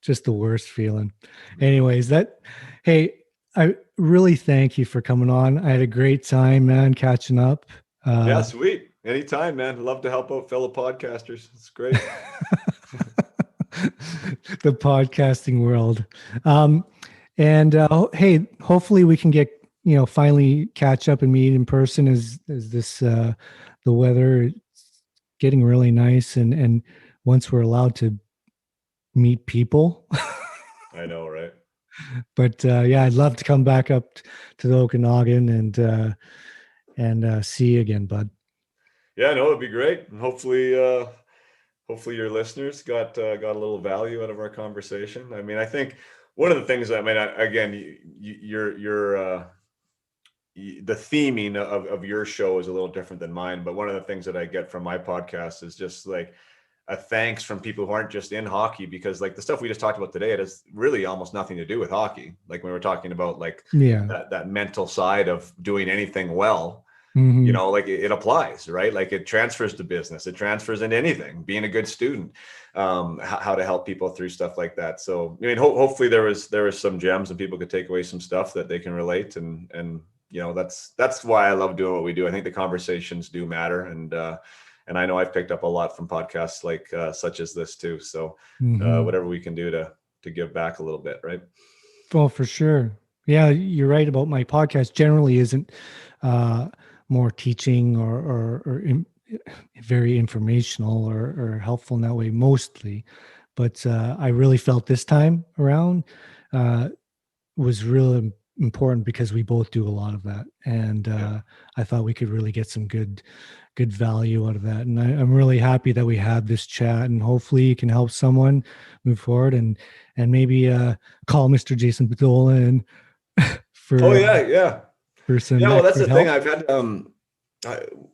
Just the worst feeling. Anyways, hey, I really thank you for coming on. I had a great time, man, catching up. Yeah, sweet. Anytime, man. Love to help out fellow podcasters. It's great. The podcasting world. Hey, hopefully we can get, finally catch up and meet in person as this, the weather is getting really nice. And once we're allowed to meet people. I know, right? But yeah, I'd love to come back up to the Okanagan and see you again, bud. Yeah, no, it'd be great. And hopefully your listeners got a little value out of our conversation. I mean, I think one of the things, again, the theming of your show is a little different than mine, but one of the things that I get from my podcast is just like a thanks from people who aren't just in hockey, because like the stuff we just talked about today, it has really almost nothing to do with hockey. Like when we were talking about like that mental side of doing anything well, like it applies, right? Like it transfers to business, it transfers into anything, being a good student, how to help people through stuff like that. So, I mean, hopefully there was some gems and people could take away some stuff that they can relate. And that's why I love doing what we do. I think the conversations do matter. And I know I've picked up a lot from podcasts like such as this too. So whatever we can do to give back a little bit, right? Well, for sure. Yeah, you're right about my podcast generally isn't more teaching or very informational or helpful in that way mostly. But I really felt this time around was really important because we both do a lot of that. And I thought we could really get some good value out of that. And I'm really happy that we had this chat, and hopefully it can help someone move forward and maybe call Mr. Jason Podollan for for some well, that's the help. thing I've had.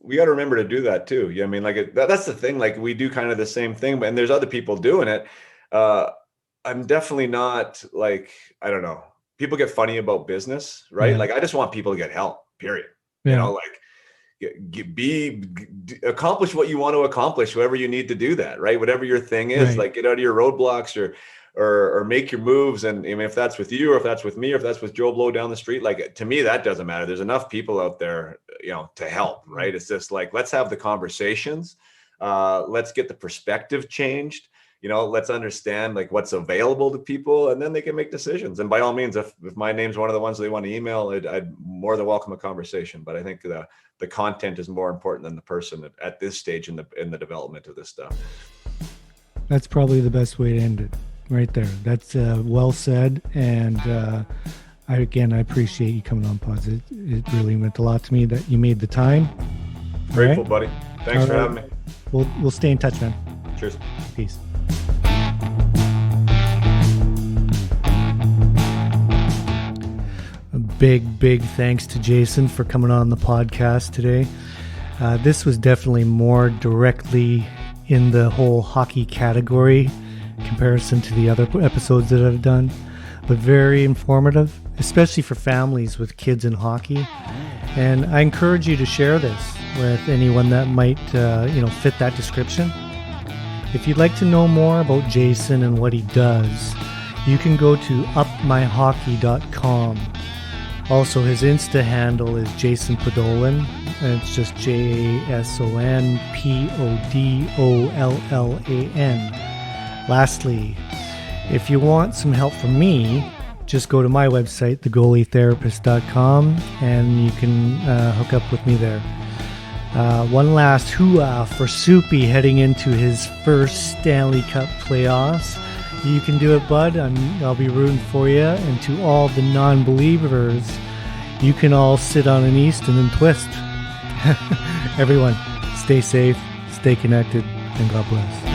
We got to remember to do that too. Yeah, I mean, like that's the thing. Like we do kind of the same thing, and there's other people doing it. I'm definitely not like, I don't know. People get funny about business, right? Yeah. Like I just want people to get help. Period. Yeah. Like accomplish what you want to accomplish, whoever you need to do that, right? Whatever your thing is, right. Like get out of your roadblocks or make your moves. And I mean, if that's with you or if that's with me or if that's with Joe Blow down the street, like to me, that doesn't matter. There's enough people out there, to help, right? It's just like, let's have the conversations. Let's get the perspective changed. Let's understand like what's available to people, and then they can make decisions. And by all means, if my name's one of the ones they want to email, I'd more than welcome a conversation. But I think the content is more important than the person at this stage in the development of this stuff. That's probably the best way to end it right there. That's well said. And I appreciate you coming on, Pods. It really meant a lot to me that you made the time. Grateful, buddy. Thanks for having me. We'll stay in touch, man. Cheers. Peace. A big thanks to Jason for coming on the podcast today. This was definitely more directly in the whole hockey category in comparison to the other episodes that I've done, but very informative, especially for families with kids in hockey. And I encourage you to share this with anyone that might fit that description. If you'd like to know more about Jason and what he does, you can go to upmyhockey.com. Also, his Insta handle is Jason Podollan, and it's just JasonPodollan. Lastly, if you want some help from me, just go to my website, thegoalietherapist.com, and you can hook up with me there. One last hoo-ah for Soupy heading into his first Stanley Cup playoffs. You can do it, bud. I'll be rooting for you. And to all the non-believers, you can all sit on an east and then twist. Everyone, stay safe, stay connected, and God bless.